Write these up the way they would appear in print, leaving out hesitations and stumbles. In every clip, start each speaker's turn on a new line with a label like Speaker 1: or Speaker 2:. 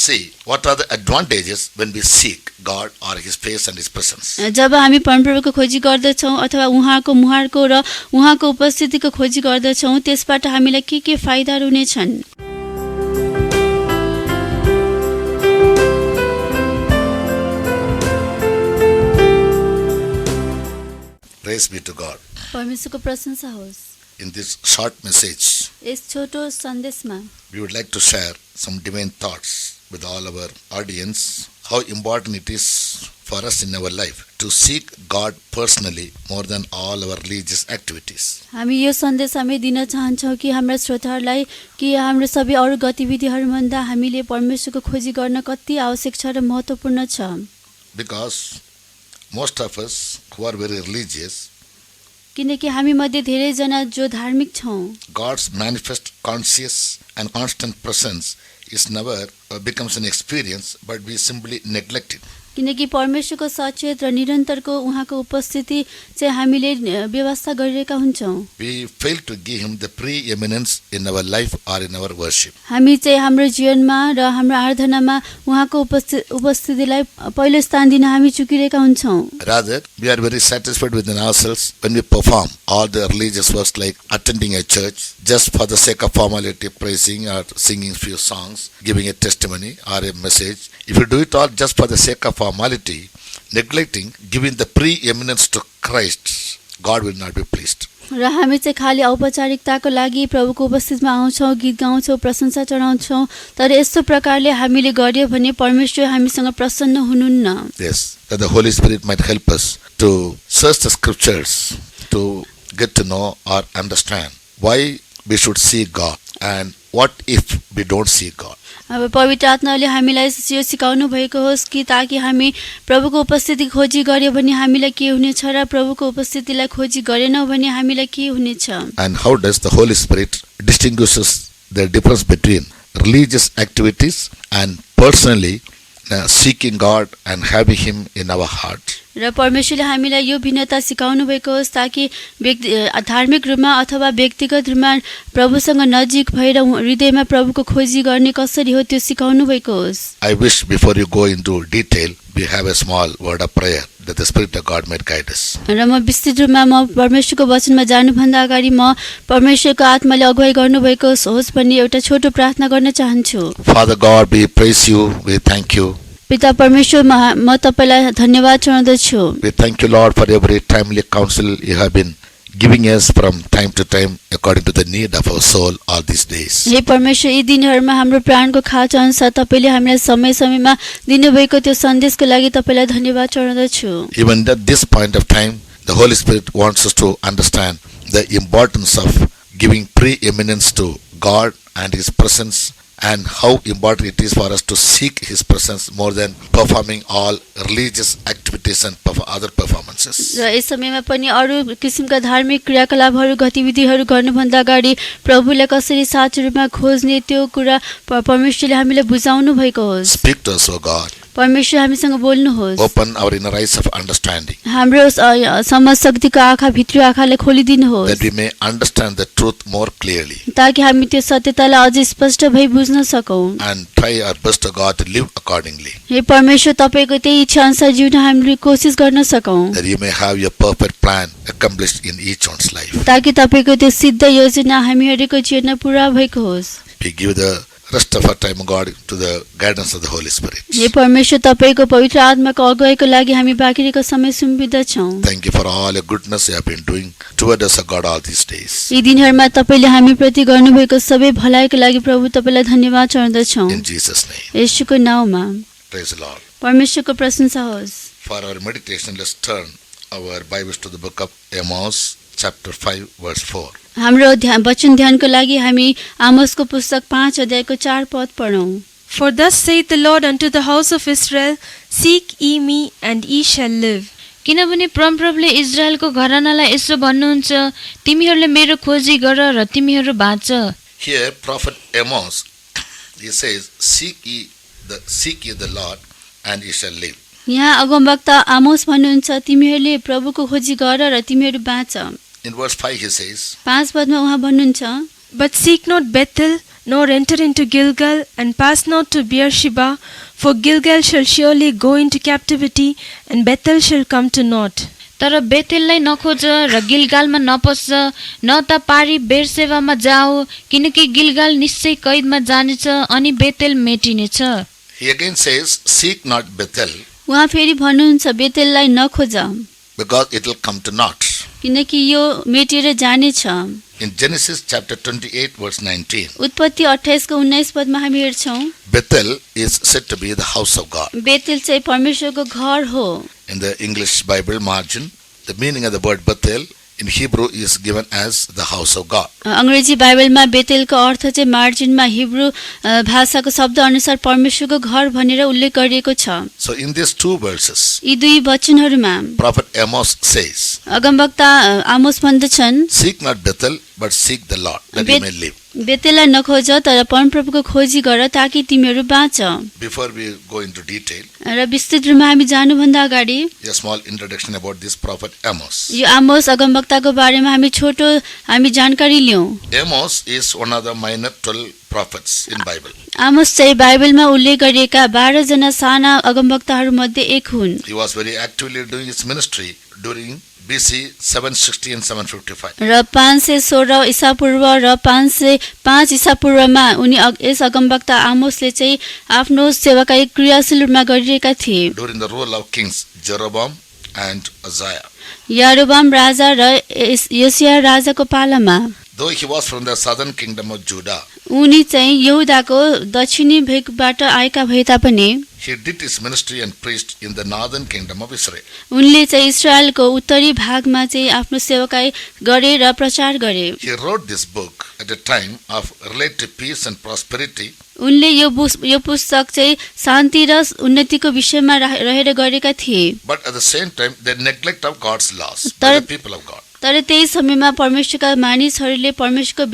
Speaker 1: See, what are the advantages when we seek God or His face and His presence?
Speaker 2: जब हामी परमप्रभुको खोजी गर्दछौँ अथवा उहाँको मुहारको र उहाँको उपस्थितिको खोजी गर्दछौँ त्यसबाट हामीलाई के फाइदाहरू हुनेछन्?
Speaker 1: Praise be to God.
Speaker 2: परमेश्वरको प्रशंसा होस्।
Speaker 1: In this short message,
Speaker 2: यस छोटो सन्देशमा
Speaker 1: we would like to share some divine thoughts with all our audience, how important it is for us in our life to seek God personally more than all our religious activities.
Speaker 2: हामी यो सन्देश हामी दिन चाहन्छौँ कि हाम्रा श्रोताहरूलाई कि हाम्रो सबै अरू गतिविधिहरूभन्दा हामीले परमेश्वरको खोजी गर्न कति आवश्यक छ र महत्त्वपूर्ण छ।
Speaker 1: Because most of us who are very religious,
Speaker 2: किनकि हामी मध्ये धेरैजना जो धार्मिक छौँ,
Speaker 1: God's manifest conscious and constant presence is never becomes an experience, but we simply neglect it.
Speaker 2: किनकि परमेश्वरको सचेत र निरन्तरको उहाँको उपस्थिति चाहिँ हामीले व्यवस्था गरिरहेका हुन्छौँ।
Speaker 1: We fail to give Him the preeminence in our life or in our worship.
Speaker 2: हामी चाहिँ हाम्रो जीवनमा र हाम्रो आराधनामा उहाँको उपस्थितिलाई पहिलो स्थान दिन हामी चुकिरहेका हुन्छौँ।
Speaker 1: Rather, we are very satisfied within ourselves when we perform all the religious works like attending a church just for the sake of formality, praising or singing few songs, giving a testimony or a message. If you do it all just for the sake of formality, neglecting giving the preeminence to Christ, God will not be pleased.
Speaker 2: र हामी चाहिँ खाली औपचारिकताको लागि प्रभुको उपस्थितिमा आउँछौँ, गीत गाउँछौँ, प्रशंसा चढाउँछौँ, तर यस्तो प्रकारले हामीले गर्यो भने परमेश्वर हामीसँग प्रसन्न हुनुहुन्न।
Speaker 1: Yes, that the Holy Spirit might help us to search the scriptures to get to know or understand why we should see God and what if we don't see God.
Speaker 2: अब पवित्र आत्माले हामीलाई यो सिकाउनु भएको होस् कि ताकि हामी प्रभुको उपस्थिति खोजी गर्यो भने हामीलाई के हुनेछ र प्रभुको उपस्थितिलाई खोजी गरेनौँ भने हामीलाई के हुनेछ।
Speaker 1: And how does the Holy Spirit distinguishes the difference between religious activities and personally seeking God and having Him in our heart.
Speaker 2: र परमेश्वरले हामीलाई यो भिन्नता सिकाउनु भएको होस् ताकि धार्मिक रूपमा अथवा व्यक्तिगत रूपमा प्रभुसँग नजिक भएर हृदयमा प्रभुको खोजी गर्ने कसरी हो त्यो सिकाउनु भएको होस्।
Speaker 1: I wish before you go into detail we have a small word of prayer that the Spirit of God might guide us.
Speaker 2: र म विस्तृत रूपमा म परमेश्वरको वचनमा जानुभन्दा अगाडि म परमेश्वरको आत्माले अगुवाई गर्नुभएको होस् भन्ने एउटा छोटो प्रार्थना गर्न चाहन्छु।
Speaker 1: Father God, we praise you, we thank you.
Speaker 2: पिता परमेश्वर म तपाईलाई धन्यवाद चढाउँदछु।
Speaker 1: We thank you, Lord, for every timely counsel you have been giving us from time to time according to the need of our soul all these days.
Speaker 2: हे परमेश्वर, यी दिनहरुमा हाम्रो प्राणको खाँचो अनुसार तपाईले हामीलाई समय-समयमा दिनुभएको त्यो सन्देशको लागि तपाईलाई धन्यवाद चढाउँदछु।
Speaker 1: Even at this point of time, the Holy Spirit wants us to understand the importance of giving preeminence to God and His presence, and how important it is for us to seek His presence more than performing all religious activities and other performances.
Speaker 2: र यस समयमा पनि अरु किसिमका धार्मिक क्रियाकलापहरु गतिविधिहरु गर्नुभन्दा अगाडि प्रभुले कसरी साँचो रूपमा खोज्ने त्यो कुरा परमेश्वरले हामीलाई बुझाउनु भएको होस्।
Speaker 1: Speak to us, O God.
Speaker 2: परमेश्वर हामीसँग बोल्नुहोस्।
Speaker 1: Open our inner eyes of understanding.
Speaker 2: हाम्रो समझ शक्तिको आँखा, भित्री आँखालाई खोलिदिनुहोस्।
Speaker 1: That we may understand the truth more clearly.
Speaker 2: ताकि हामी त्यो सत्यतालाई अझै स्पष्ट भई बुझ्न सकौं।
Speaker 1: And try our best, O God, to live accordingly.
Speaker 2: हे परमेश्वर, तपाईको त्यही इच्छा अनुसार जिउन हामीले कोसिस गर्न सकौं।
Speaker 1: That you may have your perfect plan accomplished in each one's life.
Speaker 2: ताकि तपाईको त्यो सिद्ध योजना हामीहरुको जीवनमा पूरा भएको होस्।
Speaker 1: We give the rest of our time, God, to the guidance of the Holy Spirit.
Speaker 2: हे परमेश्वर, तपाईको पवित्र आत्माको अगुवाईको लागि हामी बाँकीको समय सुम्पिदछौं।
Speaker 1: Thank you for all your goodness you have been doing toward us, O God, all these days.
Speaker 2: यी दिनहरुमा तपाईले हामी प्रति गर्नुभएको सबै भलाइको लागि प्रभु तपाईलाई धन्यवाद चढाउँदछौं।
Speaker 1: In Jesus' name.
Speaker 2: येशूको नाउँमा
Speaker 1: Praise the Lord.
Speaker 2: परमेश्वरको प्रशंसा होस्।
Speaker 1: For our meditation, let's turn our Bibles to the book of Amos, chapter 5, verse 4.
Speaker 2: हाम्रो वचन ध्यानको लागि हामी आमोसको पुस्तक 5 अध्यायको 4 पद पढौं।
Speaker 3: For thus saith the Lord unto the house of Israel, Seek ye me, and ye shall live.
Speaker 4: किनभने परमप्रभुले इजरायलको घरानालाई यसो भन्नुहुन्छ, तिमीहरूले मेरो खोजी गर र तिमीहरू बाँच।
Speaker 1: Here, prophet Amos, he says, Seek ye the Lord, and ye shall live.
Speaker 2: यहाँ अगमवक्ता आमोस भन्नुहुन्छ, तिमीहरूले प्रभुको खोजी गर र तिमीहरू बाँच।
Speaker 1: In verse 5 he says,
Speaker 2: 5 पदमा उहाँ भन्नुहुन्छ,
Speaker 3: But seek not Bethel, nor enter into Gilgal, and pass not to Beersheba, for Gilgal shall surely go into captivity, and Bethel shall come to naught.
Speaker 4: तर बेतेललाई नखोज र गिलगालमा नपस्छ, न त पारी बेरसेवामा जाऊ, किनकि गिलगाल निश्चय कैदमा जानेछ अनि Bethel मेटिनेछ।
Speaker 1: He again says, seek not Bethel,
Speaker 2: उहाँ फेरि भन्नुहुन्छ बेतेललाई नखोज,
Speaker 1: because it will come to naught.
Speaker 2: किनकि यो मेटेर जानेछ।
Speaker 1: In Genesis chapter 28 verse 19,
Speaker 2: उत्पत्ति 28 को 19 पदमा हामी हेर्छौं,
Speaker 1: Bethel is said to be the house of God.
Speaker 2: Bethel चाहिँ परमेश्वरको घर हो।
Speaker 1: In the English Bible margin, the meaning of the word Bethel in Hebrew is given as the house of God.
Speaker 2: अंग्रेजी बाइबलमा बेतेलको अर्थ चाहिँ मार्जिनमा हिब्रू भाषाको शब्द अनुसार परमेश्वरको घर भनेर उल्लेख गरिएको छ।
Speaker 1: So in these two verses,
Speaker 2: यी दुई वचनहरूमा
Speaker 1: Prophet Amos says,
Speaker 2: अगमवक्ता आमोस भन्दछन्,
Speaker 1: seek not Bethel, but seek the Lord, that you may live.
Speaker 2: बेतेललाई नखोज तर परमप्रभुको खोजी गर ताकि तिमीहरू बाँच।
Speaker 1: Before we go into detail,
Speaker 2: र विस्तृत रूपमा हामी जानुभन्दा अगाडि
Speaker 1: a small introduction about this prophet Amos.
Speaker 2: यो आमोस अगमवक्ताको बारेमा हामी जानकारी लियौं।
Speaker 1: Amos is one of the minor 12 prophets in Bible.
Speaker 2: आमोस चाहिँ बाइबलमा उल्लेख गरिएका 12 जना साना अगमवक्ताहरू मध्ये एक हुन्।
Speaker 1: He was very actively doing his ministry during BC 760 and 755.
Speaker 2: र 516 ईसा पूर्व र 505 ईसा पूर्वमा उनी यस अगमवक्ता आमोसले चाहिँ आफ्नो सेवाकाई क्रियाशील रूपमा गरिरहेका थिए।
Speaker 1: During the rule of kings Jeroboam and Uzziah.
Speaker 2: यारोबाम राजा र योसिया राजाको पालामा
Speaker 1: Though he was from the southern kingdom of Judah,
Speaker 2: उनी चाहिँ यहुदाको दक्षिणी भेगबाट आएका भए तापनि
Speaker 1: he did his ministry and preached in the northern kingdom of Israel.
Speaker 2: उनले चाहिँ इस्रायलको उत्तरी भागमा चाहिँ आफ्नो सेवाकाई गरे र प्रचार गरे।
Speaker 1: He wrote this book at a time of relative peace and prosperity.
Speaker 2: उनले यो पुस्तक चाहिँ शान्ति र उन्नतिको विषयमा रहेर गरेका थिए।
Speaker 1: But at the same time, the neglect of God's laws by the people of God.
Speaker 2: तर त्यही समयमा परमेश्वरका मानिसहरूले परमेश्वरको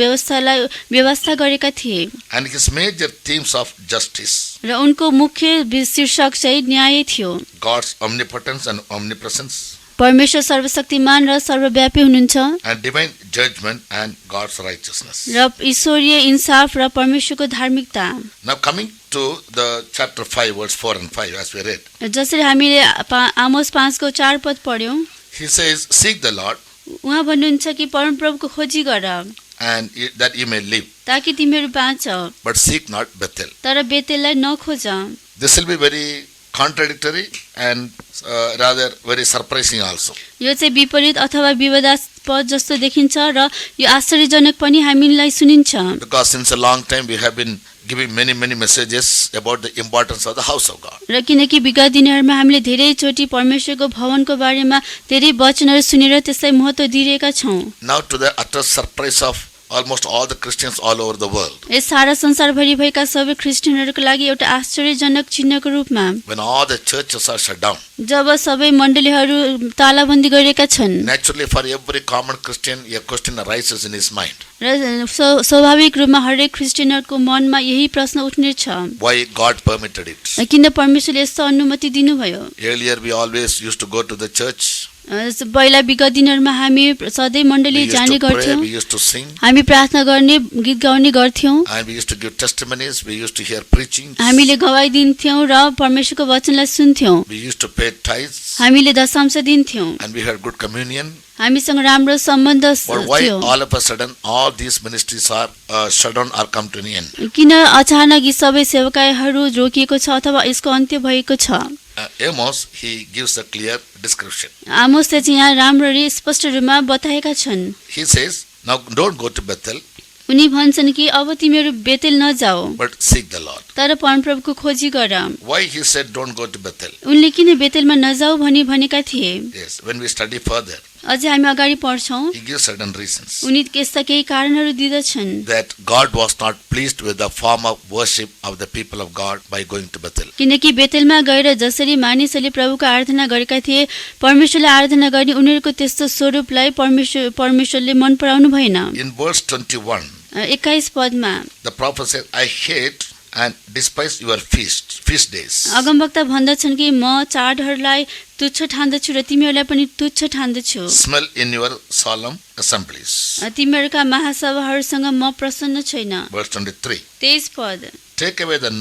Speaker 2: व्यवस्था गरेका थिए।
Speaker 1: And his major themes of justice,
Speaker 2: र उनको मुख्य शीर्षक चाहिँ न्याय थियो।
Speaker 1: God's omnipotence and omnipresence,
Speaker 2: परमेश्वर सर्वशक्तिमान र सर्वव्यापी हुनुहुन्छ,
Speaker 1: and divine judgment and God's righteousness.
Speaker 2: र ईश्वरीय इंसाफ र परमेश्वरको धार्मिकता।
Speaker 1: Now coming to the chapter 5 verse 4 and 5 as we read,
Speaker 2: जसरी हामीले आमोस 5 को 4 पद पढ्यौं,
Speaker 1: he says, seek the Lord
Speaker 2: उहाँ भन्नुहुन्छ कि परमप्रभुको खोजी गर
Speaker 1: and that you may live,
Speaker 2: ताकि तिमीहरू बाँच,
Speaker 1: but seek not Bethel.
Speaker 2: तर बेतेललाई नखोज।
Speaker 1: This will be very contradictory and rather very surprising also.
Speaker 2: यो चाहिँ विपरीत अथवा विवादास्पद जस्तो देखिन्छ र यो आश्चर्यजनक पनि हामीलाई सुनिन्छ।
Speaker 1: Because since a long time we have been giving many messages about the importance of the house of God.
Speaker 2: र किनकि विगत दिनहरूमा हामीले धेरै चोटी परमेश्वरको भवनको बारेमा धेरै वचनहरू सुनेर त्यसलाई महत्त्व दिइरहेका छौं।
Speaker 1: Now to the utter surprise of almost all the Christians all over the world,
Speaker 2: यस सारा संसारभरि भएका सबै ख्रिस्टियनहरूको लागि एउटा आश्चर्यजनक चिन्हको रूपमा
Speaker 1: when all the churches are shut down,
Speaker 2: जब सबै मण्डलीहरू तालाबन्दी गरेका छन्,
Speaker 1: naturally for every common Christian a question arises in his mind.
Speaker 2: र स्वाभाविक रूपमा हरेक ख्रिस्टियनहरूको मनमा यही प्रश्न उठ्ने छ,
Speaker 1: Why God permitted it?
Speaker 2: किन परमेश्वरले यस्तो अनुमति दिनुभयो।
Speaker 1: Earlier we always used to go to the church,
Speaker 2: पहिला विगत दिनहरूमा हामी सधैँ
Speaker 1: we
Speaker 2: मण्डली
Speaker 1: used
Speaker 2: जाने
Speaker 1: to pray,
Speaker 2: गर्थ्यौं,
Speaker 1: we used to sing,
Speaker 2: हामी प्रार्थना गर्ने गीत गाउने गर्थ्यौं,
Speaker 1: and we used to give testimonies, we used to hear preaching,
Speaker 2: हामीले गवाई दिन्थ्यौं र परमेश्वरको वचनलाई सुन्थ्यौं,
Speaker 1: we used to pay tithes,
Speaker 2: हामीले दशांश दिन्थ्यौं,
Speaker 1: and we had good communion.
Speaker 2: हामीसँग राम्रो सम्बन्ध
Speaker 1: But why
Speaker 2: थियो।
Speaker 1: all of a sudden all these ministries are shut down or come to an end?
Speaker 2: किन अचानक यी सबै सेवाकाईहरू रोकिएको छ अथवा यसको अन्त्य भएको छ।
Speaker 1: Amos, he gives a clear description.
Speaker 2: आमोसले चाहिँ यहाँ राम्ररी स्पष्ट रूपमा बताएका छन्।
Speaker 1: He says, now don't go to Bethel,
Speaker 2: उनी भन्छन् कि अब तिमीहरू Bethel नजाऊ,
Speaker 1: but seek the Lord.
Speaker 2: तर परमप्रभुको खोजी गर।
Speaker 1: Why he said don't go to Bethel?
Speaker 2: उनले किन बेतेलमा नजाऊ भनी भनेका थिए।
Speaker 1: Yes, when we study further,
Speaker 2: अझै हामी अगाडि पढ्छौं,
Speaker 1: he gives certain reasons.
Speaker 2: उनी यस्ता केही कारणहरू दिदछन्
Speaker 1: That God was not pleased with the form of worship of the people of God by going to Bethel.
Speaker 2: किनकि बेतेलमा गएर जसरी मानिसहरूले प्रभुको आराधना गरेका थिए, परमेश्वरले आराधना गर्ने उनीहरूको त्यस्तो स्वरूपलाई परमेश्वरले मन पराउनु भएन।
Speaker 1: In verse 21,
Speaker 2: 21 पदमा
Speaker 1: the prophet said, I hate and despise your feast days.
Speaker 2: अगमवक्ता भन्दछन् कि म चाडहरूलाई तुच्छ ठान्दछु र तिमीहरूलाई पनि तुच्छ ठान्दछु।
Speaker 1: Smell in your solemn assemblies.
Speaker 2: तिमीहरूका महासभाहरूसँग म प्रसन्न छैन।
Speaker 1: Verse 23.
Speaker 2: 23 पद।
Speaker 1: Take away the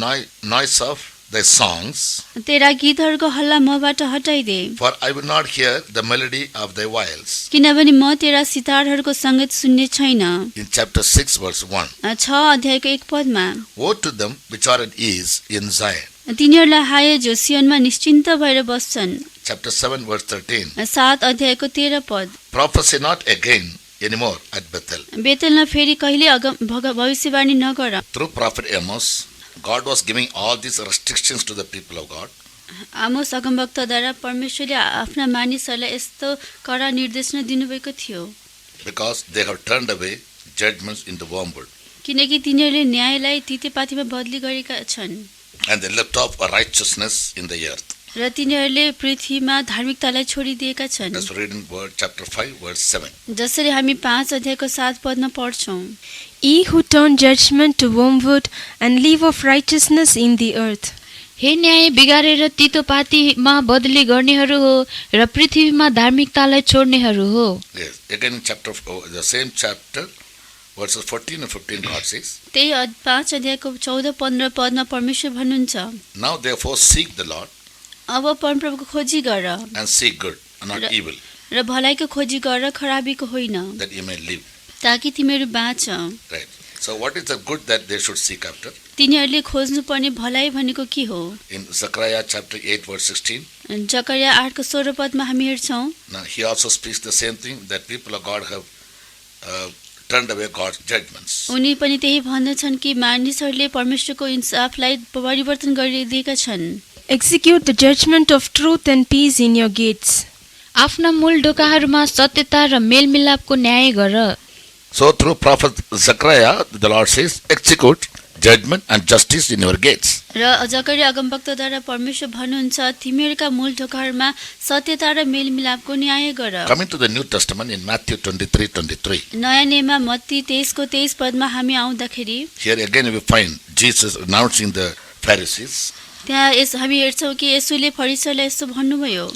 Speaker 1: noise of thy songs,
Speaker 2: तेरा गीतहरूको हल्ला मबाट हटाइदे।
Speaker 1: for I will not hear the melody of thy viols.
Speaker 2: किनभने म तेरा सितारहरूको सङ्गीत सुन्ने छैन।
Speaker 1: In chapter 6 verse 1.
Speaker 2: 6 अध्यायको 1 पदमा
Speaker 1: Woe to them which are at ease in Zion.
Speaker 2: तिनीहरूलाई हाय जो सियोनमा निश्चिन्त भएर बस्छन्।
Speaker 1: Chapter 7 verse 13.
Speaker 2: 7 अध्यायको 13 पद।
Speaker 1: Prophesy not again anymore at Bethel.
Speaker 2: बेतेलमा फेरि कहिले भविष्यवाणी नगर।
Speaker 1: Through prophet Amos, God was giving all these restrictions to the people of God.
Speaker 2: आमोस अगमवक्ताद्वारा परमेश्वरले आफ्ना मानिसहरूलाई यस्तो कडा निर्देशना दिनुभएको थियो।
Speaker 1: Because they have turned away judgments in the wormwood.
Speaker 2: किनकि तिनीहरूले न्यायलाई तितेपातीमा बदली गरेका छन्
Speaker 1: And they left off righteousness in the earth.
Speaker 2: र तिनीहरूले पृथ्वीमा धार्मिकतालाई छोडिदिएका छन्।
Speaker 1: Let's read in chapter 5 verse 7.
Speaker 2: जसरी हामी 5 अध्यायको 7 पदमा पढ्छौं।
Speaker 3: Ye who turn judgment to wormwood and leave of righteousness in the earth.
Speaker 4: हे न्याय बिगारेर तितोपातीमा बदली गर्नेहरू हो र पृथ्वीमा धार्मिकतालाई छोड्नेहरू हो।
Speaker 1: Yes. Again in the same chapter verses 14 and 15 God says.
Speaker 2: त्यही 5 अध्यायको 14-15 पदमा परमेश्वर भन्नुहुन्छ,
Speaker 1: Now therefore seek the Lord
Speaker 2: अब परमप्रभुको खोजी गर
Speaker 1: and seek good and not evil,
Speaker 2: र भलाइको खोजी गर खराबीको होइन,
Speaker 1: that ye may live.
Speaker 2: ताकि तिमीहरू बाँच।
Speaker 1: Right. So what is the good that they should seek after?
Speaker 2: तिनीहरूले खोज्नुपर्ने भलाइ भनेको के हो?
Speaker 1: In Zechariah chapter 8 verse 16.
Speaker 2: जकरिया 8 को 16 पदमा हामी हेर्छौं।
Speaker 1: Now he also speaks the same thing, that people of God have turned away God's judgments.
Speaker 2: उनी पनि त्यही भन्दछन् कि मानिसहरूले परमेश्वरको इन्साफलाई परिवर्तन गरिदिएका छन्।
Speaker 3: Execute the judgment of truth and peace in your gates.
Speaker 4: आफ्ना मूल ढोकाहरूमा सत्यता र मेलमिलापको न्याय गर।
Speaker 1: So through prophet Zechariah, the Lord says, execute judgment and justice in your gates.
Speaker 2: र जकरिया अगमवक्ताद्वारा परमेश्वर भन्नुहुन्छ तिमीहरूका मूल ढोकाहरूमा सत्यता र मेलमिलापको न्याय गर।
Speaker 1: Coming to the New Testament in Matthew 23:23.
Speaker 2: नयाँ नियममा मत्ती 23 को 23 पदमा हामी आउँदाखेरि
Speaker 1: Here again we find Jesus announcing the Pharisees.
Speaker 2: त्यहाँ हामी हेर्छौं कि येशूले फरिसीहरूलाई यस्तो भन्नुभयो,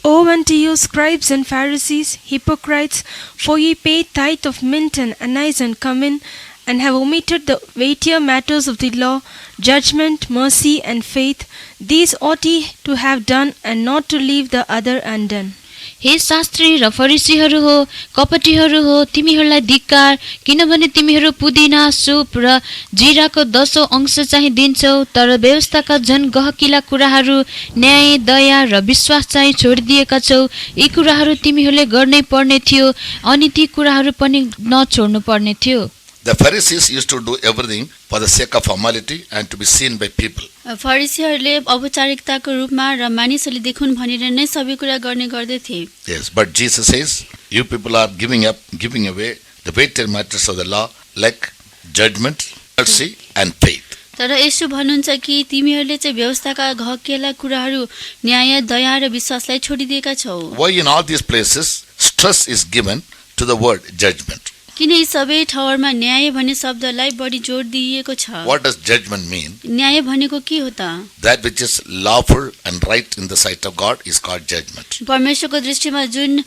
Speaker 3: Woe unto you, scribes and Pharisees, hypocrites, for ye pay tithe of mint and anise and cumin, and have omitted the weightier matters of the law, judgment, mercy, and faith. These ought ye to have done, and not to leave the other undone.
Speaker 4: हे शास्त्री र फरिसीहरू हो, कपटीहरू हो, तिमीहरूलाई धिक्कार, किनभने तिमीहरू पुदिना, soup र जिराको 10औं अंश चाहिँ दिन्छौ, तर व्यवस्थाका झन् गहकिला कुराहरू, न्याय, दया र विश्वास चाहिँ छोडिदिएका छौ। यी कुराहरू तिमीहरूले गर्नै पर्ने थियो, अनि ती कुराहरू पनि नछोड्नु पर्ने थियो।
Speaker 1: The Pharisees used to do everything for the sake of formality and to be seen by people.
Speaker 2: फरिसीहरूले औपचारिकताको रूपमा र मानिसहरूले देखुन् भनेर नै सबै कुरा गर्ने गर्दथे।
Speaker 1: Yes, but Jesus says, you people are giving away the weightier matters of the law, like judgment, mercy, and faith.
Speaker 2: तर यसो भन्नुहुन्छ कि तिमीहरूले चाहिँ व्यवस्थाका घकेला कुराहरू, न्याय, दया र विश्वासलाई छोडिदिएका छौ।
Speaker 1: Why in all these places stress is given to the word judgment?
Speaker 2: किन यी सबै ठाउँमा न्याय भन्ने शब्दलाई बढी जोड दिइएको छ?
Speaker 1: What does judgment mean?
Speaker 2: न्याय भनेको के हो त?
Speaker 1: That which is lawful and right in the sight of God is called judgment.
Speaker 2: परमेश्वरको दृष्टिमा जुन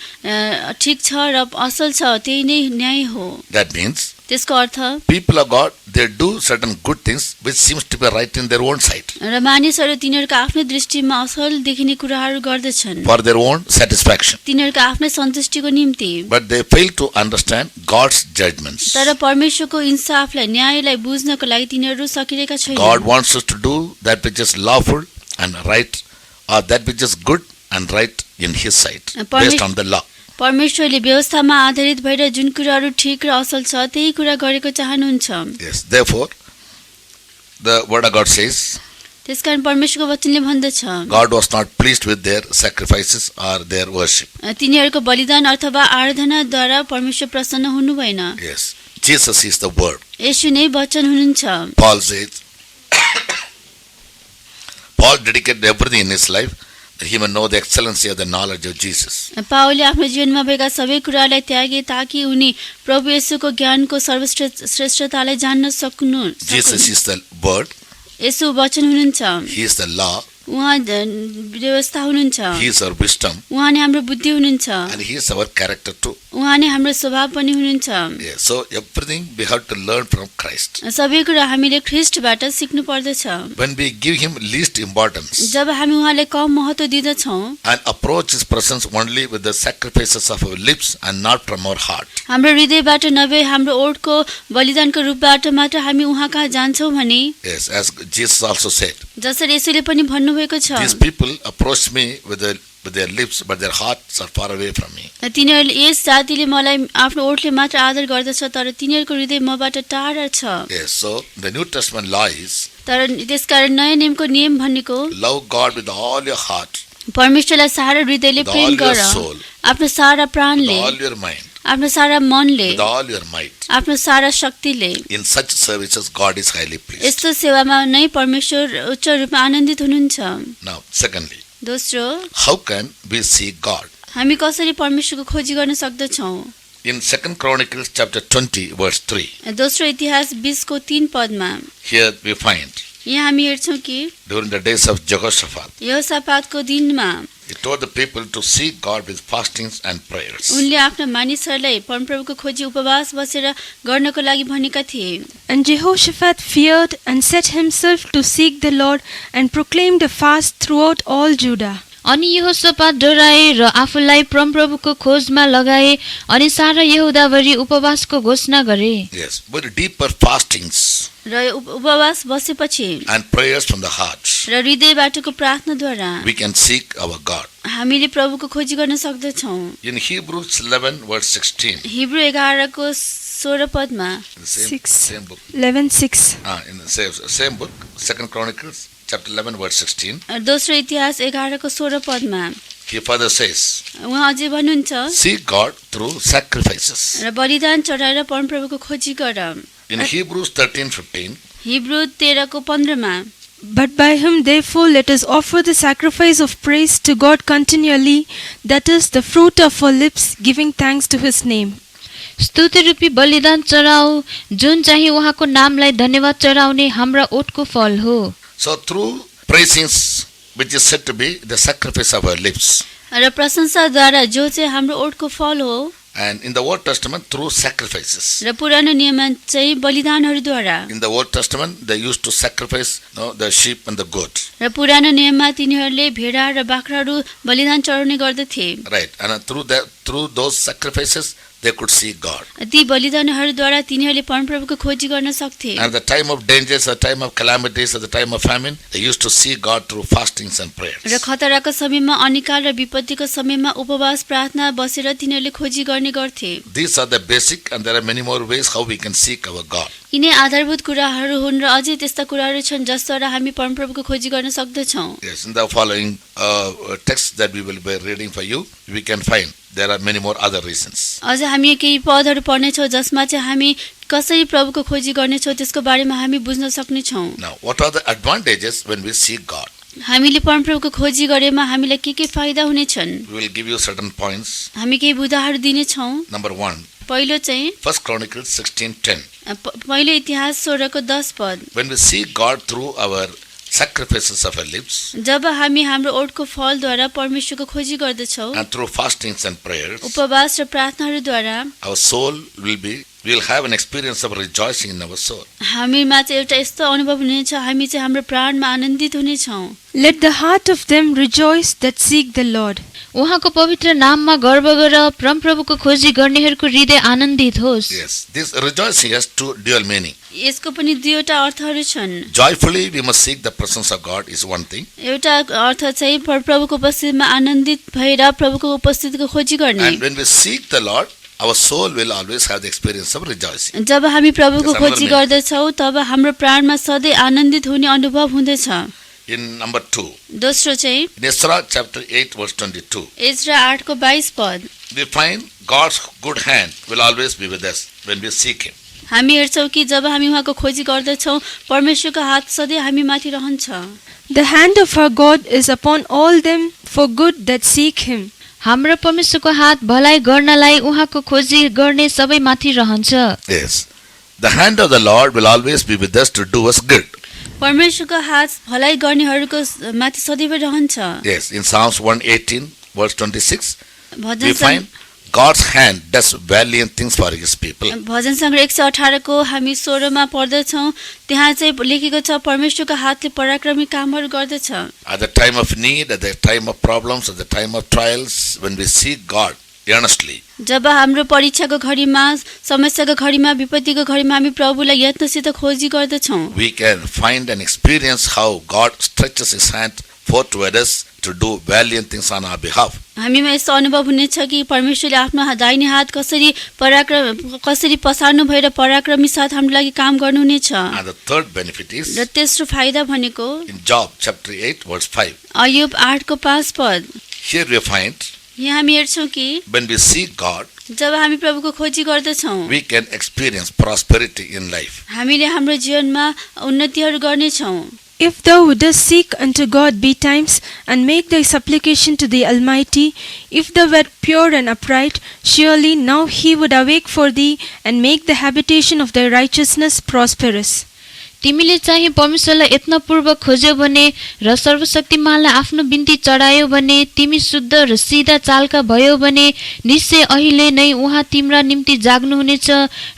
Speaker 2: ठीक छ र असल छ त्यही नै न्याय हो।
Speaker 1: That means
Speaker 2: त्यसको अर्थ
Speaker 1: people of God, they do certain good things which seems to be right in their own sight.
Speaker 2: र मानिसहरू तिनीहरूको आफ्नो दृष्टिमा असल देखिने कुराहरू गर्दछन्
Speaker 1: For their own satisfaction.
Speaker 2: तिनीहरूको आफ्नै सन्तुष्टिको निम्ति।
Speaker 1: But they fail to understand God's judgments.
Speaker 2: तर परमेश्वरको इंसाफलाई, न्यायलाई बुझ्नको लागि तिनीहरू सकिरहेका छैनन्।
Speaker 1: God wants us to do that which is lawful and right, or that which is good and right in His sight, based on the law.
Speaker 2: परमेश्वरले व्यवस्थामा आधारित भएर जुन कुराहरू ठीक र असल छ त्यही कुरा गरेको चाहनुहुन्छ।
Speaker 1: Yes, therefore, the word of God says,
Speaker 2: त्यसकारण परमेश्वरको वचनले भन्दछ,
Speaker 1: God was not pleased with their sacrifices or their worship.
Speaker 2: तिनीहरूको बलिदान अथवा आराधनाद्वारा परमेश्वर प्रसन्न हुनु भएन।
Speaker 1: Yes, Jesus is the word.
Speaker 2: येशू नै वचन हुनुहुन्छ।
Speaker 1: Paul says, Paul dedicated everything in his life he may know the excellency of the knowledge of Jesus.
Speaker 2: पावलले आफ्नो जीवनमा भएका सबै कुरालाई त्यागे ताकि उनी प्रभु येशूको ज्ञानको श्रेष्ठतालाई जान्न सक्नु।
Speaker 1: Jesus is the word,
Speaker 2: येशू वचन हुनुहुन्छ,
Speaker 1: he is the law,
Speaker 2: उहाँ व्यवस्था हुनुहुन्छ,
Speaker 1: he is our wisdom,
Speaker 2: उहाँ नै हाम्रो बुद्धि हुनुहुन्छ,
Speaker 1: and he is our character too.
Speaker 2: उहाँ नै हाम्रो स्वभाव पनि हुनुहुन्छ।
Speaker 1: Yeah, so everything we have to learn from Christ.
Speaker 2: सबै कुरा हामीले ख्रीष्टबाट सिक्नु पर्दछ।
Speaker 1: When we give him least importance
Speaker 2: जब हामी उहाँलाई कम महत्त्व दिँदछौँ
Speaker 1: and approach his presence only with the sacrifices of our lips and not from our heart,
Speaker 2: हाम्रो हृदयबाट नभए हाम्रो ओठको बलिदानको रूपबाट मात्र हामी उहाँ कहाँ जान्छौँ भने,
Speaker 1: yes, as Jesus also said,
Speaker 2: जसरी यसैले पनि भन्नुभएको छ,
Speaker 1: these people approach me with their lips, but their hearts are far away from me.
Speaker 2: तिनीहरूले यस जातिले मलाई आफ्नो ओठले मात्र आदर गर्दछ तर तिनीहरूको हृदय मबाट टाढा छ।
Speaker 1: Yes, so the New Testament law is
Speaker 2: तर त्यसकारण नयाँ नियमको नियम भनेको
Speaker 1: love God with all your heart,
Speaker 2: परमेश्वरलाई सारा हृदयले
Speaker 1: with
Speaker 2: प्रेम
Speaker 1: all your
Speaker 2: गर,
Speaker 1: soul,
Speaker 2: आफ्नो सारा
Speaker 1: with
Speaker 2: प्राणले,
Speaker 1: all your mind,
Speaker 2: आफ्नो सारा मनले,
Speaker 1: with all your might.
Speaker 2: आफ्नो सारा शक्तिले।
Speaker 1: In such services, God is highly pleased.
Speaker 2: यस्तो सेवामा नै परमेश्वर उच्च रूपमा आनन्दित हुनुहुन्छ।
Speaker 1: Now, secondly,
Speaker 2: दोस्रो,
Speaker 1: how can we see God?
Speaker 2: हामी कसरी परमेश्वरको खोजी गर्न सक्दछौँ?
Speaker 1: In 2 Chronicles chapter 20, verse 3,
Speaker 2: दोस्रो इतिहास 20 को 3 पदमा
Speaker 1: here we find,
Speaker 2: यहाँ हामी हेर्छौँ कि
Speaker 1: during the days of Jehoshaphat,
Speaker 2: यहोशापातको दिनमा
Speaker 1: he told the people to seek God with fastings and prayers.
Speaker 2: उनले आफ्ना मानिसहरूलाई परमप्रभुको खोजी उपवास बसेर गर्नको लागि भनेका थिए।
Speaker 3: And Jehoshaphat feared and set himself to seek the Lord and proclaimed a fast throughout all Judah.
Speaker 4: अनि यहोशापात डराए र आफूलाई परमप्रभुको खोजमा लगाए अनि सारा यहुदाभरि उपवासको घोषणा गरे।
Speaker 1: Yes, with deeper fastings
Speaker 2: र उपवास बसेपछि
Speaker 1: and prayers from the heart,
Speaker 2: र हृदयबाटको प्रार्थनाद्वारा
Speaker 1: we can seek our God.
Speaker 2: हामीले प्रभुको खोजी गर्न सक्दछौँ।
Speaker 1: In Hebrews 11, verse 16,
Speaker 2: हिब्रू 11 को 16 पदमा
Speaker 1: in the
Speaker 3: Six.
Speaker 1: same book,
Speaker 3: 11:6.
Speaker 1: in the same book, 2 Chronicles chapter 11, verse 16,
Speaker 2: दोस्रो इतिहास 11 को 16 पदमा
Speaker 1: he further says,
Speaker 2: उहाँ अझै भन्नुहुन्छ,
Speaker 1: seek God through sacrifices.
Speaker 2: र बलिदान चढाएर परमप्रभुको खोजी गर।
Speaker 1: In Hebrews 13:15,
Speaker 2: हिब्रू 13 को 15 मा
Speaker 3: But by him therefore let us offer the sacrifice of praise to God continually, that is the fruit of our lips, giving thanks to his name.
Speaker 4: स्तुति रूपी बलिदान चढाऊ जुन चाहिँ उहाँको नामलाई धन्यवाद चढाउने हाम्रा ओठको फल हो।
Speaker 1: so through praisings, which is said to be the sacrifice of our lips,
Speaker 2: र प्रशंसाद्वारा जो चाहिँ हाम्रो ओठको फल हो,
Speaker 1: and in the Old Testament through sacrifices.
Speaker 2: र पुरानो नियममा चाहिँ बलिदानहरूद्वारा,
Speaker 1: In the Old Testament, they used to sacrifice the sheep and the goat,
Speaker 2: र पुरानो नियममा तिनीहरूले भेडा र बाख्राहरू बलिदान चढाउने गर्दथे।
Speaker 1: right? And through those sacrifices, they could see God.
Speaker 2: ती बलिदानहरूद्वारा तिनीहरूले परमप्रभुको खोजी गर्न सक्थे।
Speaker 1: And at the time of dangers, at the time of calamities, at the time of famine, they used to see God through fastings and prayers.
Speaker 2: र खतराको समयमा, अनिकाल र विपत्तिको समयमा उपवास प्रार्थना बसेर तिनीहरूले खोजी गर्ने गर्थे।
Speaker 1: These are the basic, and there are many more ways how we can seek our God.
Speaker 2: यिनै आधारभूत कुराहरू हुन् र अझै त्यस्ता कुराहरू छन् जसद्वारा हामी परमप्रभुको खोजी गर्न सक्दछौँ।
Speaker 1: Yes, in the following text that we will be reading for you, we can find there are many more other reasons.
Speaker 2: अझ हामी केही पदहरू पढ्नेछौँ जसमा चाहिँ हामी कसरी प्रभुको खोजी गर्नेछौँ त्यसको बारेमा हामी बुझ्न सक्नेछौँ।
Speaker 1: Now, what are the advantages when we seek God?
Speaker 2: हामीले परमप्रभुको खोजी गरेमा हामीलाई के फाइदा हुनेछन्?
Speaker 1: We will give you certain points.
Speaker 2: हामी केही बुदाहरू दिनेछौँ।
Speaker 1: Number 1,
Speaker 2: पहिलो चाहिँ
Speaker 1: 1 Chronicles 16:10.
Speaker 2: पहिलो इतिहास 16 को 10 पद।
Speaker 1: When we seek God through our sacrifices of our lips
Speaker 2: जब हामी हाम्रो ओठको फलद्वारा परमेश्वरको खोजी गर्दछौँ
Speaker 1: and through fastings and prayers,
Speaker 2: उपवास र प्रार्थनाहरूद्वारा
Speaker 1: our soul will have an experience of rejoicing in our soul.
Speaker 2: हामीमा चाहिँ एउटा यस्तो अनुभव हुनेछ, हामी चाहिँ हाम्रो प्राणमा आनन्दित हुनेछौँ।
Speaker 3: Let the heart of them rejoice that seek the Lord.
Speaker 4: उहाँको पवित्र नाममा गर्व गर, परमप्रभुको खोजी गर्नेहरूको हृदय आनन्दित होस्।
Speaker 1: Yes, this rejoicing has two dual meaning.
Speaker 2: यसको पनि दुईवटा अर्थहरू छन्।
Speaker 1: Joyfully we must seek the presence of God is one thing,
Speaker 2: एउटा अर्थ चाहिँ प्रभुको उपस्थितिमा आनन्दित भएर प्रभुको उपस्थितिको खोजी गर्ने।
Speaker 1: and when we seek the Lord, our soul will always have the experience of rejoicing.
Speaker 2: जब हामी प्रभुको
Speaker 1: Yes,
Speaker 2: खोजी
Speaker 1: amen.
Speaker 2: गर्दछौँ तब हाम्रो प्राणमा सधैँ आनन्दित हुने अनुभव हुँदछ।
Speaker 1: In number 2,
Speaker 2: दोस्रो चाहिँ
Speaker 1: in Ezra chapter 8 verse 22,
Speaker 2: Ezra 8 को 22 पद।
Speaker 1: we find God's good hand will always be with us when we seek Him.
Speaker 2: हामी हेर्छौँ कि जब हामी उहाँको खोजी गर्दछौँ परमेश्वरको हात सधैँ हामी माथि रहन्छ।
Speaker 3: The hand of our God is upon all them for good that seek him.
Speaker 4: हाम्रो परमेश्वरको हात भलाइ गर्नलाई उहाँको खोजी गर्ने सबै माथि रहन्छ।
Speaker 1: Yes. The hand of the Lord will always be with us to do us good.
Speaker 2: परमेश्वरको हात भलाइ गर्नेहरूको माथि सदैव रहन्छ।
Speaker 1: Yes. In Psalms 118, verse 26, we
Speaker 2: bhajan
Speaker 1: find God's hand does valiant things for his people.
Speaker 2: भजन सङ्ग्रह 118 को हामी 16 मा पढ्दछौँ। त्यहाँ चाहिँ लेखेको छ परमेश्वरको हातले पराक्रमी कामहरू गर्दछ।
Speaker 1: At the time of need, at the time of problems, at the time of trials, when we seek God earnestly,
Speaker 2: जब हाम्रो परीक्षाको घडीमा, समस्याको घडीमा, विपत्तिको घडीमा हामी प्रभुलाई यत्नसित खोजी गर्दछौँ।
Speaker 1: we can find and experience how God stretches his hand forth toward us to do valiant things on our behalf.
Speaker 2: हामीमा यस्तो अनुभव हुनेछ कि परमेश्वरले आफ्नो दाहिने हात कसरी पसार्नु भएर पराक्रमी साथ हाम्रो लागि काम गर्नुहुनेछ।
Speaker 1: And the third benefit is
Speaker 2: र तेस्रो फाइदा भनेको
Speaker 1: in Job chapter 8, verse 5.
Speaker 2: Ayyub 8 को 5 पद।
Speaker 1: Here we find
Speaker 2: यहाँ हामी हेर्छौँ कि
Speaker 1: when we seek God,
Speaker 2: जब हामी प्रभुको खोजी गर्दछौँ
Speaker 1: we can experience prosperity in life.
Speaker 2: हामीले हाम्रो जीवनमा उन्नतिहरू गर्नेछौँ।
Speaker 3: If thou wouldest seek unto God betimes, and make thy supplication to the Almighty, if thou wert pure and upright, surely now he would awake for thee, and make the habitation of thy righteousness prosperous.
Speaker 4: तिमीले चाहिँ परमेश्वरलाई यत्नपूर्वक खोज्यौ भने र सर्वशक्तिमानलाई आफ्नो बिन्ती चढायौ भने, तिमी शुद्ध र सिधा चालका भयौ भने निश्चय अहिले नै उहाँ तिम्रा निम्ति जाग्नुहुनेछ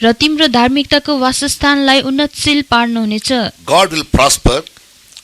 Speaker 4: र तिम्रो धार्मिकताको वासस्थानलाई उन्नतशील पार्नुहुनेछ।
Speaker 1: God will prosper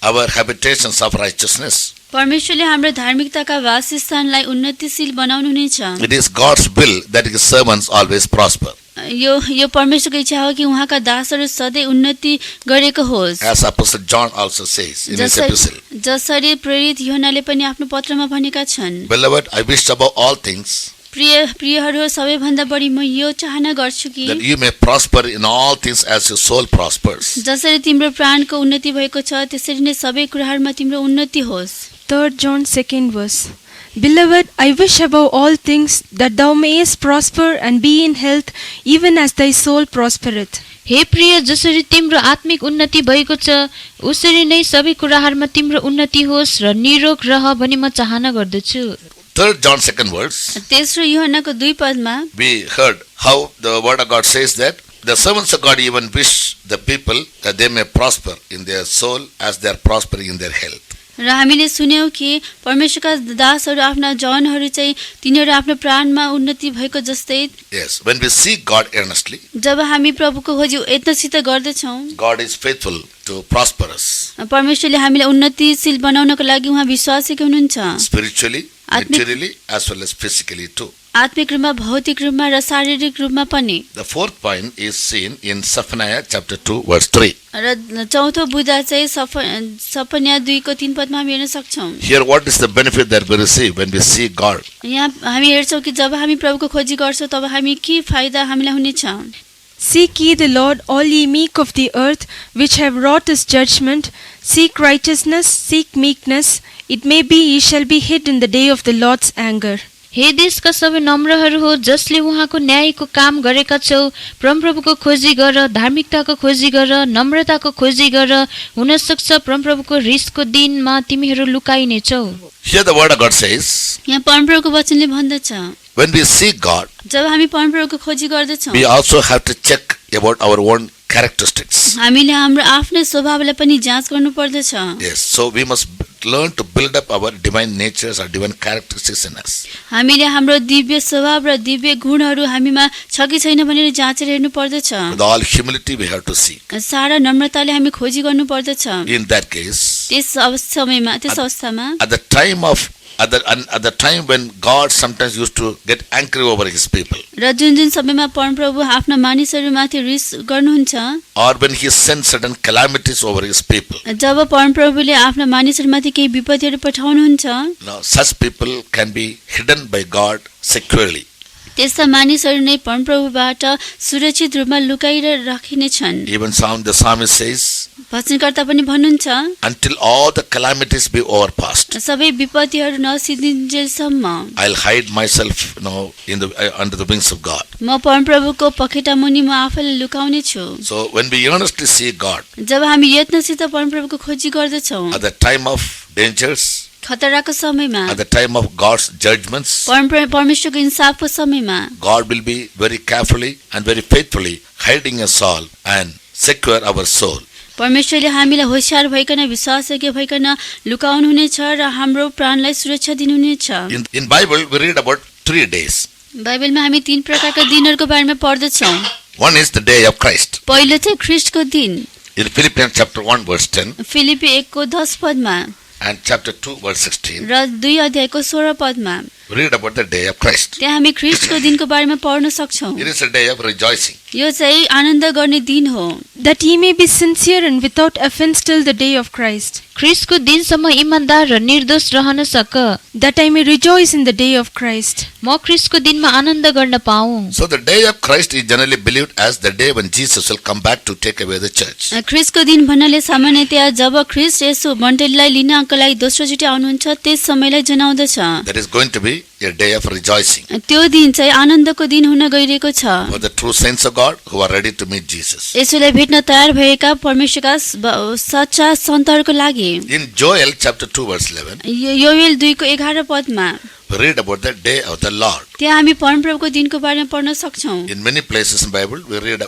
Speaker 1: our habitations of righteousness.
Speaker 2: परमेश्वरले हाम्रो धार्मिकताका वासस्थानलाई उन्नतिशील बनाउनुहुनेछ।
Speaker 1: It is God's will that his servants always prosper.
Speaker 2: यो परमेश्वरको इच्छा हो कि उहाँका दासहरू सधैँ उन्नति गरेको होस्।
Speaker 1: As Apostle John also says in his epistle.
Speaker 2: जसरी प्रेरित यूहन्नाले पनि आफ्नो पत्रमा भनेका छन्।
Speaker 1: Beloved, I wish above all things
Speaker 2: प्रियहरू सबैभन्दा बढी म यो चाहना गर्छु कि
Speaker 1: that you may prosper in all things as your soul prospers.
Speaker 2: जसरी तिम्रो प्राणको उन्नति भएको छ त्यसरी नै सबै कुराहरूमा तिम्रो उन्नति होस्।
Speaker 3: 3 John 2nd verse. Beloved, I wish above all things that thou mayest prosper and be in health, even as thy soul prospereth.
Speaker 4: हे प्रिय, जसरी तिम्रो आत्मिक उन्नति भएको छ उसरी नै सबै कुराहरूमा तिम्रो उन्नति होस् र निरोग रह भनी म चाहना गर्दछु।
Speaker 1: 3 John 2nd verse.
Speaker 2: तेस्रो यूहन्नाको 2 पदमा
Speaker 1: We heard how the word of God says that the servants of God even wish the people that they may prosper in their soul as they are prospering in their health.
Speaker 2: र हामीले सुन्यौं कि परमेश्वरका दासहरू आफ्ना जनहरू चाहिँ तिनीहरू आफ्नो प्राणमा उन्नति भएको जस्तै।
Speaker 1: Yes, when we seek God earnestly,
Speaker 2: जब हामी प्रभुको खोजी यत्नसित गर्दछौँ
Speaker 1: God is faithful to prosper us
Speaker 2: परमेश्वरले हामीलाई उन्नतिशील बनाउनको लागि उहाँ विश्वासी हुनुहुन्छ।
Speaker 1: spiritually, materially, as well as physically too.
Speaker 2: आत्मिक रूपमा, भौतिक रूपमा र शारीरिक रूपमा पनि।
Speaker 1: The fourth point is seen in Zephaniah chapter 2 verse 3.
Speaker 2: र चौथो बुँदा चाहिँ सपन्या 2 को 3 पदमा हामी हेर्न सक्छौं।
Speaker 1: Here what is the benefit that we receive when we seek God?
Speaker 2: यहाँ हामी हेर्छौं कि जब हामी प्रभुको खोजी गर्छौं तब हामी के फाइदा हामीलाई हुनेछ।
Speaker 3: Seek ye the Lord, all ye meek of the earth, which have wrought his judgment. Seek righteousness, seek meekness. It may be ye shall be hid in the day of the Lord's anger.
Speaker 4: हे देशका सबै नम्रहरू हो जसले उहाँको न्यायको काम गरेका छौ, परमप्रभुको खोजी गर, धार्मिकताको खोजी गर, नम्रताको खोजी गर, हुन सक्छ परमप्रभुको रिसको दिनमा तिमीहरू लुकाइनेछौ।
Speaker 1: Here the word of God says,
Speaker 2: यहाँ परमप्रभुको वचनले भन्दछ
Speaker 1: when we seek God,
Speaker 2: जब हामी परमप्रभुको खोजी गर्दछौं
Speaker 1: we also have to check about our own characteristics.
Speaker 2: हामीले हाम्रो आफ्नै स्वभावलाई पनि जाँच गर्नु पर्दछ।
Speaker 1: Yes, so we must learn to build up our divine natures or divine characteristics in us.
Speaker 2: हामीले हाम्रो दिव्य स्वभाव र दिव्य गुणहरू हामीमा छ कि छैन भनेर जाँचेर हेर्नु पर्दछ।
Speaker 1: With all humility we have to seek.
Speaker 2: सारा नम्रताले हामी खोजी गर्नु पर्दछ।
Speaker 1: In that case,
Speaker 2: त्यस अवस्थामा
Speaker 1: at the time when God sometimes used to get angry over his people,
Speaker 2: र जुन समयमा परमप्रभु आफ्ना मानिसहरूमाथि रिस गर्नुहुन्छ,
Speaker 1: or when he sent certain calamities over his people,
Speaker 2: जब परमप्रभुले आफ्ना मानिसहरूमाथि केही विपत्तिहरू पठाउनुहुन्छ,
Speaker 1: now such people can be hidden by God securely.
Speaker 2: त्यस्ता मानिसहरू नै परमप्रभुबाट सुरक्षित रूपमा लुकाएर राखिनेछन्।
Speaker 1: Even the psalmist says,
Speaker 2: भजनकर्ता पनि भन्नुहुन्छ
Speaker 1: until all the calamities be overpassed.
Speaker 2: सबै विपत्तिहरू नसिद्धिन्जेलसम्म
Speaker 1: I'll hide myself, in the under the wings of God.
Speaker 2: म परमप्रभुको पखेटा मुनि म आफैलाई लुकाउने छु।
Speaker 1: So when we earnestly seek God
Speaker 2: जब हामी यत्नसित परमप्रभुको खोजी गर्दछौँ
Speaker 1: at the time of dangers,
Speaker 2: खतराको समयमा
Speaker 1: at the time of God's judgments,
Speaker 2: परमेश्वरको इन्साफको समयमा
Speaker 1: God will be very carefully and very faithfully hiding us all and secure our soul.
Speaker 2: परमेश्वरले हामीलाई होशियार भइकन विश्वासयोग्य भइकन लुकाउनुहुनेछ र हाम्रो प्राणलाई सुरक्षा दिनुहुनेछ।
Speaker 1: In Bible we read about 3 days.
Speaker 2: बाइबलमा हामी 3 प्रकारका दिनहरूको बारेमा पढ्दछौँ।
Speaker 1: One is the day of Christ.
Speaker 2: पहिलो चाहिँ ख्रीष्टको दिन।
Speaker 1: In Philippians chapter 1 verse 10
Speaker 2: Philippi 1 को 10 पदमा
Speaker 1: and chapter 2 verse 16
Speaker 2: र 2 अध्यायको 16 पदमा
Speaker 1: we read about the day of Christ.
Speaker 2: त्यहाँ हामी ख्रीष्टको दिनको बारेमा पढ्न सक्छौँ।
Speaker 1: It is a day of rejoicing.
Speaker 2: यो चाहिँ आनन्द गर्ने दिन हो।
Speaker 3: That ye may be sincere and without offense till the day of Christ.
Speaker 4: ख्रीष्टको दिनसम्म इमानदार र निर्दोष रहन सक।
Speaker 3: That I may rejoice in the day of Christ.
Speaker 4: म ख्रीष्टको दिनमा आनन्द गर्न पाऊँ।
Speaker 1: So the day of Christ is generally believed as the day when Jesus will come back to take away the church.
Speaker 2: ख्रीष्टको दिन भन्नाले सामान्यतया जब ख्रीष्ट यसो मण्डलीलाई लिनको लागि दोस्रोचोटि आउनुहुन्छ त्यस समयलाई जनाउँदछ।
Speaker 1: That is going to be a day of rejoicing
Speaker 2: त्यो दिन चाहिँ आनन्दको दिन हुन गइरहेको छ।
Speaker 1: for the true saints of God who are ready to meet Jesus.
Speaker 2: यसोलाई भेट्न तयार भएका परमेश्वरका सच्चा सन्तहरूको लागि।
Speaker 1: In Joel chapter 2 verse 11
Speaker 2: Joel 2 को 11 पदमा
Speaker 1: we read about the day of the Lord.
Speaker 2: त्यहाँ हामी परमप्रभुको दिनको बारेमा पढ्न सक्छौँ।
Speaker 1: In many places in Bible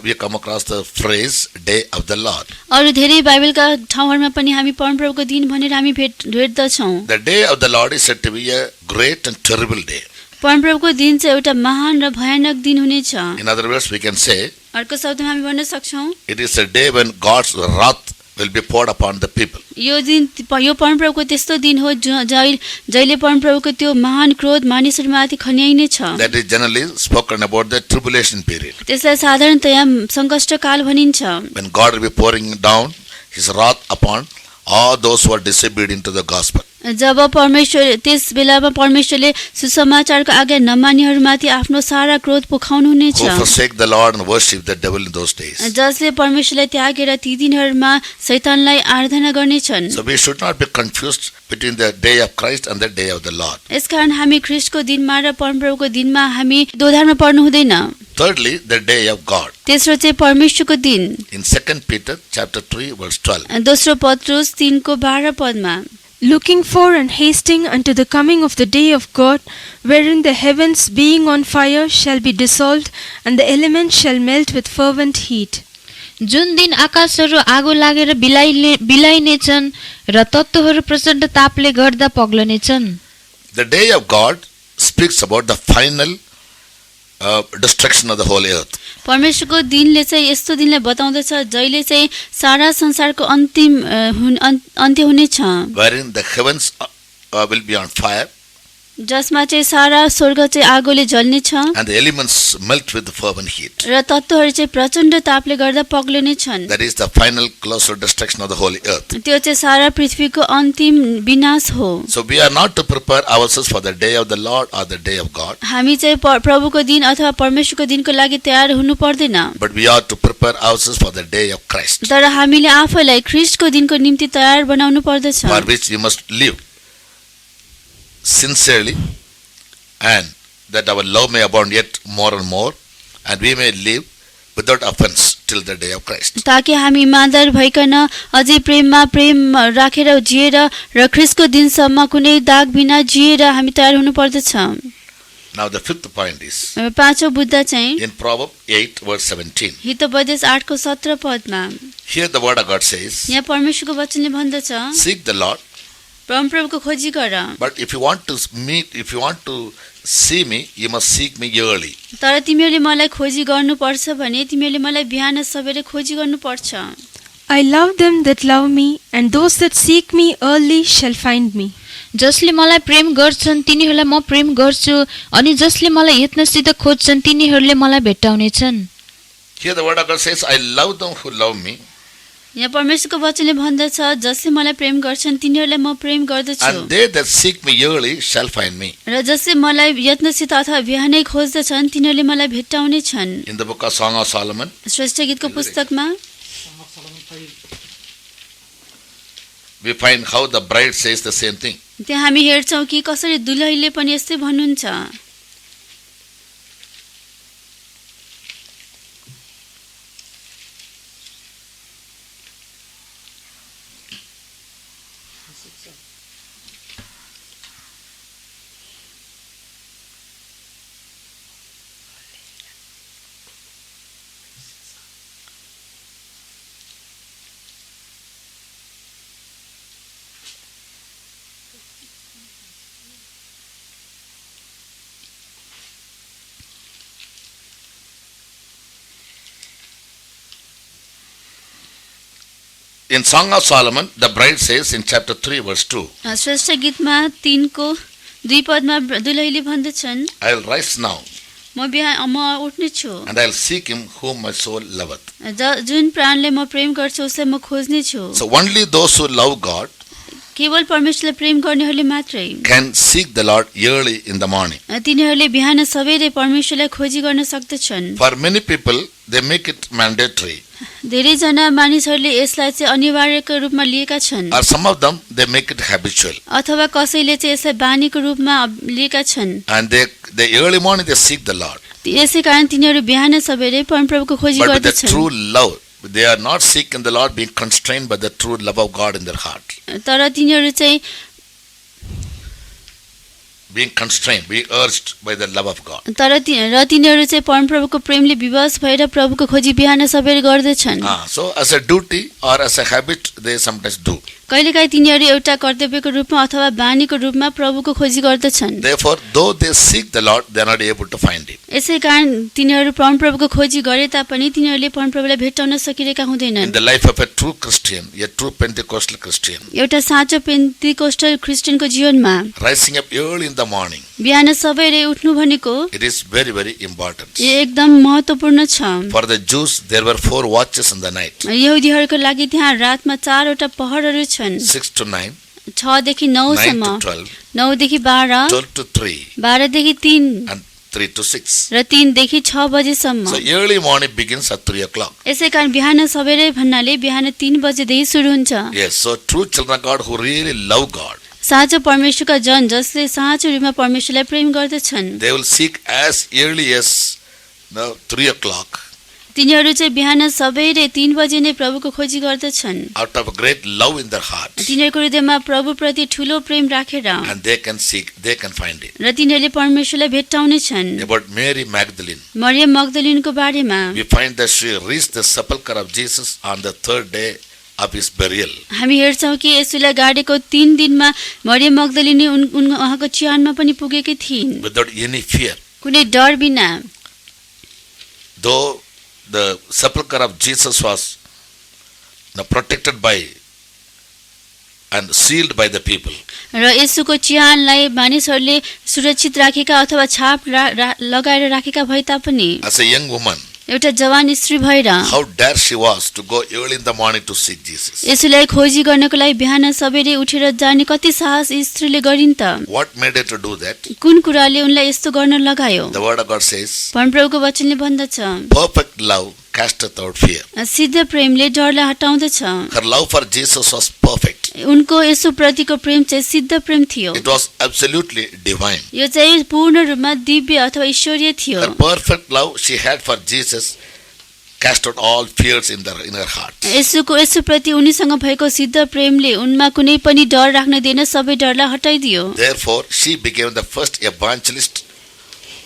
Speaker 1: we come across the phrase day of the Lord.
Speaker 2: अरू धेरै बाइबलका ठाउँहरूमा पनि हामी परमप्रभुको दिन भनेर हामी भेट्दछौँ।
Speaker 1: The day of the Lord is said to be a great and terrible day.
Speaker 2: परमप्रभुको दिन चाहिँ एउटा महान र भयानक दिन हुनेछ।
Speaker 1: In other words we can say
Speaker 2: अर्को शब्दमा हामी भन्न सक्छौँ
Speaker 1: it is a day when God's wrath will be poured upon the people.
Speaker 2: यो दिन यो परमप्रभुको त्यस्तो दिन हो जहिले परमप्रभुको त्यो महान क्रोध मानिसहरूमाथि खन्याइनेछ।
Speaker 1: That is generally spoken about the tribulation period.
Speaker 2: त्यसलाई साधारणतया सङ्कष्ट काल भनिन्छ।
Speaker 1: When God will be pouring down his wrath upon all those who are disobedient to the gospel.
Speaker 2: जब परमेश्वर त्यस बेलामा परमेश्वरले सुसमाचारको आज्ञा नमान्नेहरूमाथि आफ्नो सारा क्रोध पोखाउनुहुनेछ।
Speaker 1: Who forsake the Lord and worship the devil in those days.
Speaker 2: जसले परमेश्वरलाई त्यागेर ती दिनहरूमा शैतानलाई आराधना गर्नेछन्।
Speaker 1: So we should not be confused between the day of Christ and the day of the Lord.
Speaker 2: यसकारण हामी ख्रीष्टको दिनमा र परमप्रभुको दिनमा हामी दोधारमा पर्नु हुँदैन।
Speaker 1: Thirdly, the day of God.
Speaker 2: तेस्रो चाहिँ परमेश्वरको दिन।
Speaker 1: In 2 Peter chapter 3 verse 12.
Speaker 2: दोस्रो पत्रुस 3 को 12 पदमा
Speaker 3: Looking for and hasting unto the coming of the day of God, wherein the heavens being on fire shall be dissolved, and the elements shall melt with fervent heat.
Speaker 4: जुन दिन आकाशहरू आगो लागेर बिलाइनेछन् र तत्त्वहरू प्रचण्ड तापले गर्दा पग्लनेछन्।
Speaker 1: The day of God speaks about the final destruction of the whole earth.
Speaker 2: परमेश्वरको दिनले चाहिँ यस्तो दिनलाई बताउँदछ जहिले चाहिँ सारा संसारको अन्तिम अन्त्य हुनेछ।
Speaker 1: Wherein the heavens will be on fire.
Speaker 2: जसमा चाहिँ सारा स्वर्ग चाहिँ आगोले जल्नेछ
Speaker 1: And the elements melt with fervent heat.
Speaker 2: र तत्त्वहरू चाहिँ प्रचण्ड तापले गर्दा पग्लनेछन्।
Speaker 1: That is the final colossal destruction of the whole earth.
Speaker 2: त्यो चाहिँ सारा पृथ्वीको अन्तिम विनाश हो।
Speaker 1: So we are not to prepare ourselves for the day of the Lord or the day of God.
Speaker 2: हामी चाहिँ प्रभुको दिन अथवा परमेश्वरको दिनको लागि तयार हुनु पर्दैन।
Speaker 1: But we are to prepare ourselves for the day of Christ.
Speaker 2: तर हामीले आफैलाई ख्रीष्टको दिनको निम्ति तयार बनाउनु पर्दछ।
Speaker 1: For which you must live sincerely, and that our love may abound yet more and more, and we may live without offense till the day of Christ.
Speaker 2: ताकि हामी इमानदार भइकन अझै प्रेममा प्रेम राखेर जिएर र ख्रीष्टको दिनसम्म कुनै दाग बिना जिएर हामी तयार हुनु पर्दछ।
Speaker 1: Now the fifth point is
Speaker 2: पाँचौं बुद्ध चाहिँ
Speaker 1: in Proverbs 8 verse 17.
Speaker 2: हितोपदेश 8 को 17 पदमा
Speaker 1: Here the word of God says,
Speaker 2: यहाँ परमेश्वरको वचनले भन्दछ
Speaker 1: seek the Lord,
Speaker 2: परमप्रभुको खोजी गर।
Speaker 1: but if you want to see me, you must seek me early.
Speaker 2: तर तिमीहरूले मलाई खोजी गर्नुपर्छ भने तिमीहरूले मलाई बिहान सबेरै खोजी गर्नुपर्छ।
Speaker 3: I love them that love me, and those that seek me early shall find me.
Speaker 4: जसले मलाई प्रेम गर्छन् तिनीहरूलाई म प्रेम गर्छु अनि जसले मलाई यत्नसित खोज्छन् तिनीहरूले मलाई भेट्टाउनेछन्।
Speaker 1: Here the word of God says, I love them who love me,
Speaker 2: यहाँ परमेश्वरको वचनले भन्दछ जसले मलाई प्रेम गर्छन् तिनीहरूलाई म प्रेम गर्दछु
Speaker 1: and they that seek me early shall find me.
Speaker 2: र जसले मलाई यत्नसित अथवा बिहानै खोज्दछन् तिनीहरूले मलाई भेट्टाउने छन्।
Speaker 1: In the book of Song of Solomon,
Speaker 2: Shrestha गीतको पुस्तकमा
Speaker 1: we find how the bride says the same thing.
Speaker 2: त्यहाँ हामी हेर्छौँ कि कसरी दुलहीले पनि यस्तै भन्नुहुन्छ।
Speaker 1: In Song of Solomon, the bride says in chapter 3 verse 2,
Speaker 2: Shrestha गीतमा 3 को 2 पदमा दुलहीले भन्दछन्,
Speaker 1: I will rise now
Speaker 2: म उठ्ने छु
Speaker 1: and I will seek him whom my soul loveth.
Speaker 2: जुन प्राणले म प्रेम गर्छु उसलाई म खोज्ने छु।
Speaker 1: So only those who love God
Speaker 2: केवल परमेश्वरलाई प्रेम गर्नेहरूले मात्रै
Speaker 1: can seek the Lord early in the morning.
Speaker 2: तिनीहरूले बिहान सबैले परमेश्वरलाई खोजी गर्न सक्दछन्।
Speaker 1: For many people, they make it mandatory.
Speaker 2: धेरैजना मानिसहरूले यसलाई चाहिँ अनिवार्यको रूपमा लिएका छन्,
Speaker 1: Or some of them, they make it habitual.
Speaker 2: अथवा कसैले चाहिँ यसलाई बानीको रूपमा लिएका छन्।
Speaker 1: And they early morning, they seek the Lord.
Speaker 2: यसै कारण तिनीहरू बिहान सबैले परमप्रभुको खोजी
Speaker 1: But with the
Speaker 2: गर्दछन्।
Speaker 1: true love, they are not seeking the Lord being constrained by the true love of God in their heart.
Speaker 2: तर तिनीहरू चाहिँ
Speaker 1: Being constrained, being urged by the love of God.
Speaker 2: तिनीहरू चाहिँ परमप्रभुको प्रेमले विवश भएर प्रभुको खोजी बिहान सबैले गर्दछन्।
Speaker 1: So as a duty or as a habit, they sometimes do.
Speaker 2: कहिलेकाहीँ तिनीहरू एउटा कर्तव्यको रूपमा अथवा बानीको रूपमा प्रभुको खोजी गर्दछन्।
Speaker 1: Therefore, though they seek the Lord, they are not able to find Him.
Speaker 2: यसै कारण तिनीहरू परमप्रभुको खोजी गरे तापनि तिनीहरूले परमप्रभुलाई भेट्टाउन सकिरहेका
Speaker 1: In
Speaker 2: हुँदैनन्।
Speaker 1: the life of a true Christian, a true Pentecostal Christian,
Speaker 2: एउटा साँचो पेन्टिकोस्टल क्रिस्चियनको जीवनमा
Speaker 1: rising up early in the morning,
Speaker 2: बिहान सबैले उठ्नु भनेको
Speaker 1: it is very, very important.
Speaker 2: यो एकदम महत्त्वपूर्ण छ।
Speaker 1: For the Jews, there were 4 watches in the night,
Speaker 2: यहुदीहरूको लागि त्यहाँ रातमा 4वटा पहरहरू छन्,
Speaker 1: 6 to 9,
Speaker 2: 6 देखि 9
Speaker 1: 9
Speaker 2: सम्म,
Speaker 1: to 12,
Speaker 2: 9 देखि 12,
Speaker 1: 12 to 3,
Speaker 2: 12 देखि 3
Speaker 1: and 3 to 6.
Speaker 2: र 3 देखि 6 बजेसम्म।
Speaker 1: So early morning begins at 3 o'clock.
Speaker 2: यसै कारण बिहान सबैले भन्नाले बिहान 3 बजेदेखि सुरु हुन्छ।
Speaker 1: Yes, so true children of God who really love God,
Speaker 2: साँचो परमेश्वरका जन जसले साँचो रूपमा परमेश्वरलाई प्रेम गर्दछन्,
Speaker 1: they will seek as early as 3 o'clock
Speaker 2: तिनीहरू चाहिँ बिहान सबैले 3 बजे नै प्रभुको खोजी गर्दछन्।
Speaker 1: out of a great love in their heart,
Speaker 2: तिनीहरूको हृदयमा प्रभुप्रति ठुलो प्रेम राखेर
Speaker 1: and they can seek, they can find it.
Speaker 2: र तिनीहरूले परमेश्वरलाई भेट्टाउने छन्।
Speaker 1: About Mary Magdalene,
Speaker 2: मरियम मग्दलिनको बारेमा
Speaker 1: we find that she reached the sepulchre of Jesus on the 3rd day of his burial.
Speaker 2: हामी हेर्छौँ कि यसुलाई गाडेको 3 दिनमा मरियम मग्दलिनी उहाँको चिहानमा पनि पुगेकी थिइन्,
Speaker 1: Without any fear.
Speaker 2: कुनै डर बिना।
Speaker 1: Though the sepulchre of Jesus was protected by and sealed by the people,
Speaker 2: र यसुको चिहानलाई मानिसहरूले सुरक्षित राखेका अथवा छाप लगाएर राखेका भए तापनि
Speaker 1: as a young woman,
Speaker 2: एउटा जवान स्त्री भएर
Speaker 1: how dare she was to go early in the morning to seek Jesus.
Speaker 2: यसुलाई खोजी गर्नको लागि बिहान सबैले उठेर जाने कति साहस स्त्रीले गरिन् त?
Speaker 1: What made her to do that?
Speaker 2: कुन कुराले उनलाई यस्तो गर्न लगायो?
Speaker 1: The word of God says,
Speaker 2: परमप्रभुको वचनले भन्दछ,
Speaker 1: perfect love casteth out fear.
Speaker 2: सिद्ध प्रेमले डरलाई हटाउँदछ।
Speaker 1: Her love for Jesus was perfect.
Speaker 2: उनको यसु प्रतिको प्रेम चाहिँ सिद्ध प्रेम थियो।
Speaker 1: It was absolutely divine.
Speaker 2: यो चाहिँ पूर्ण रूपमा दिव्य अथवा ईश्वरीय थियो।
Speaker 1: Her perfect love she had for Jesus cast out all fears in her heart.
Speaker 2: यसु प्रति उनीसँग भएको सिद्ध प्रेमले उनमा कुनै पनि डर राख्न दिएन, सबै डरलाई हटाइदियो।
Speaker 1: Therefore, she became the first evangelist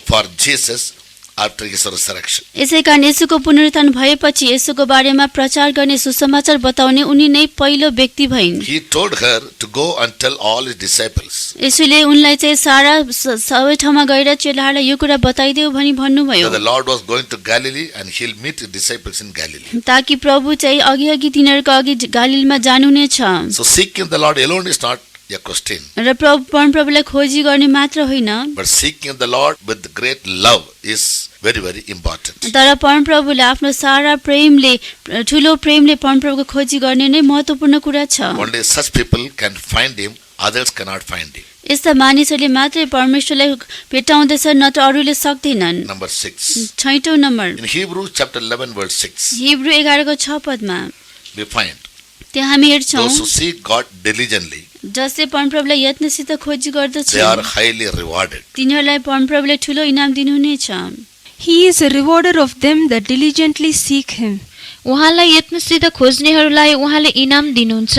Speaker 1: for Jesus after his resurrection.
Speaker 2: यसै कारण यसुको पुनरुत्थान भएपछि यसुको बारेमा प्रचार गर्ने सुसमाचार बताउने उनी नै पहिलो व्यक्ति भइन्।
Speaker 1: He told her to go and tell all his disciples
Speaker 2: यसुले उनलाई चाहिँ सबै ठाउँमा गएर चेलाहरूलाई यो कुरा बताइदेऊ भनी भन्नुभयो,
Speaker 1: that the Lord was going to Galilee and he'll meet his disciples in Galilee.
Speaker 2: ताकि प्रभु चाहिँ अघि तिनीहरूको अघि गालिलमा जानुहुनेछ।
Speaker 1: So seeking the Lord alone is not a question,
Speaker 2: र परमप्रभुलाई खोजी गर्ने मात्र होइन,
Speaker 1: but seeking the Lord with great love is very, very important.
Speaker 2: तर परमप्रभुले आफ्नो सारा प्रेमले ठुलो प्रेमले परमप्रभुको खोजी गर्ने नै महत्त्वपूर्ण कुरा छ।
Speaker 1: Only such people can find him, others cannot find him.
Speaker 2: यस्ता मानिसहरूले मात्रै परमेश्वरलाई भेट्टाउँदछ, नत्र अरूले सक्दैनन्।
Speaker 1: Number 6.
Speaker 2: 6औं number
Speaker 1: In Hebrews chapter 11 verse 6,
Speaker 2: Hebrew 11 को 6 पदमा
Speaker 1: we find
Speaker 2: त्यहाँ हामी हेर्छौँ
Speaker 1: Those who seek God diligently,
Speaker 2: जसले परमप्रभुलाई यत्नसित खोजी गर्दछ
Speaker 1: they are highly rewarded.
Speaker 2: तिनीहरूलाई परमप्रभुले ठुलो इनाम दिनुहुनेछ।
Speaker 3: He is a rewarder of them that diligently seek him.
Speaker 4: उहाँलाई यत्नसित खोज्नेहरूलाई उहाँले इनाम दिनुहुन्छ।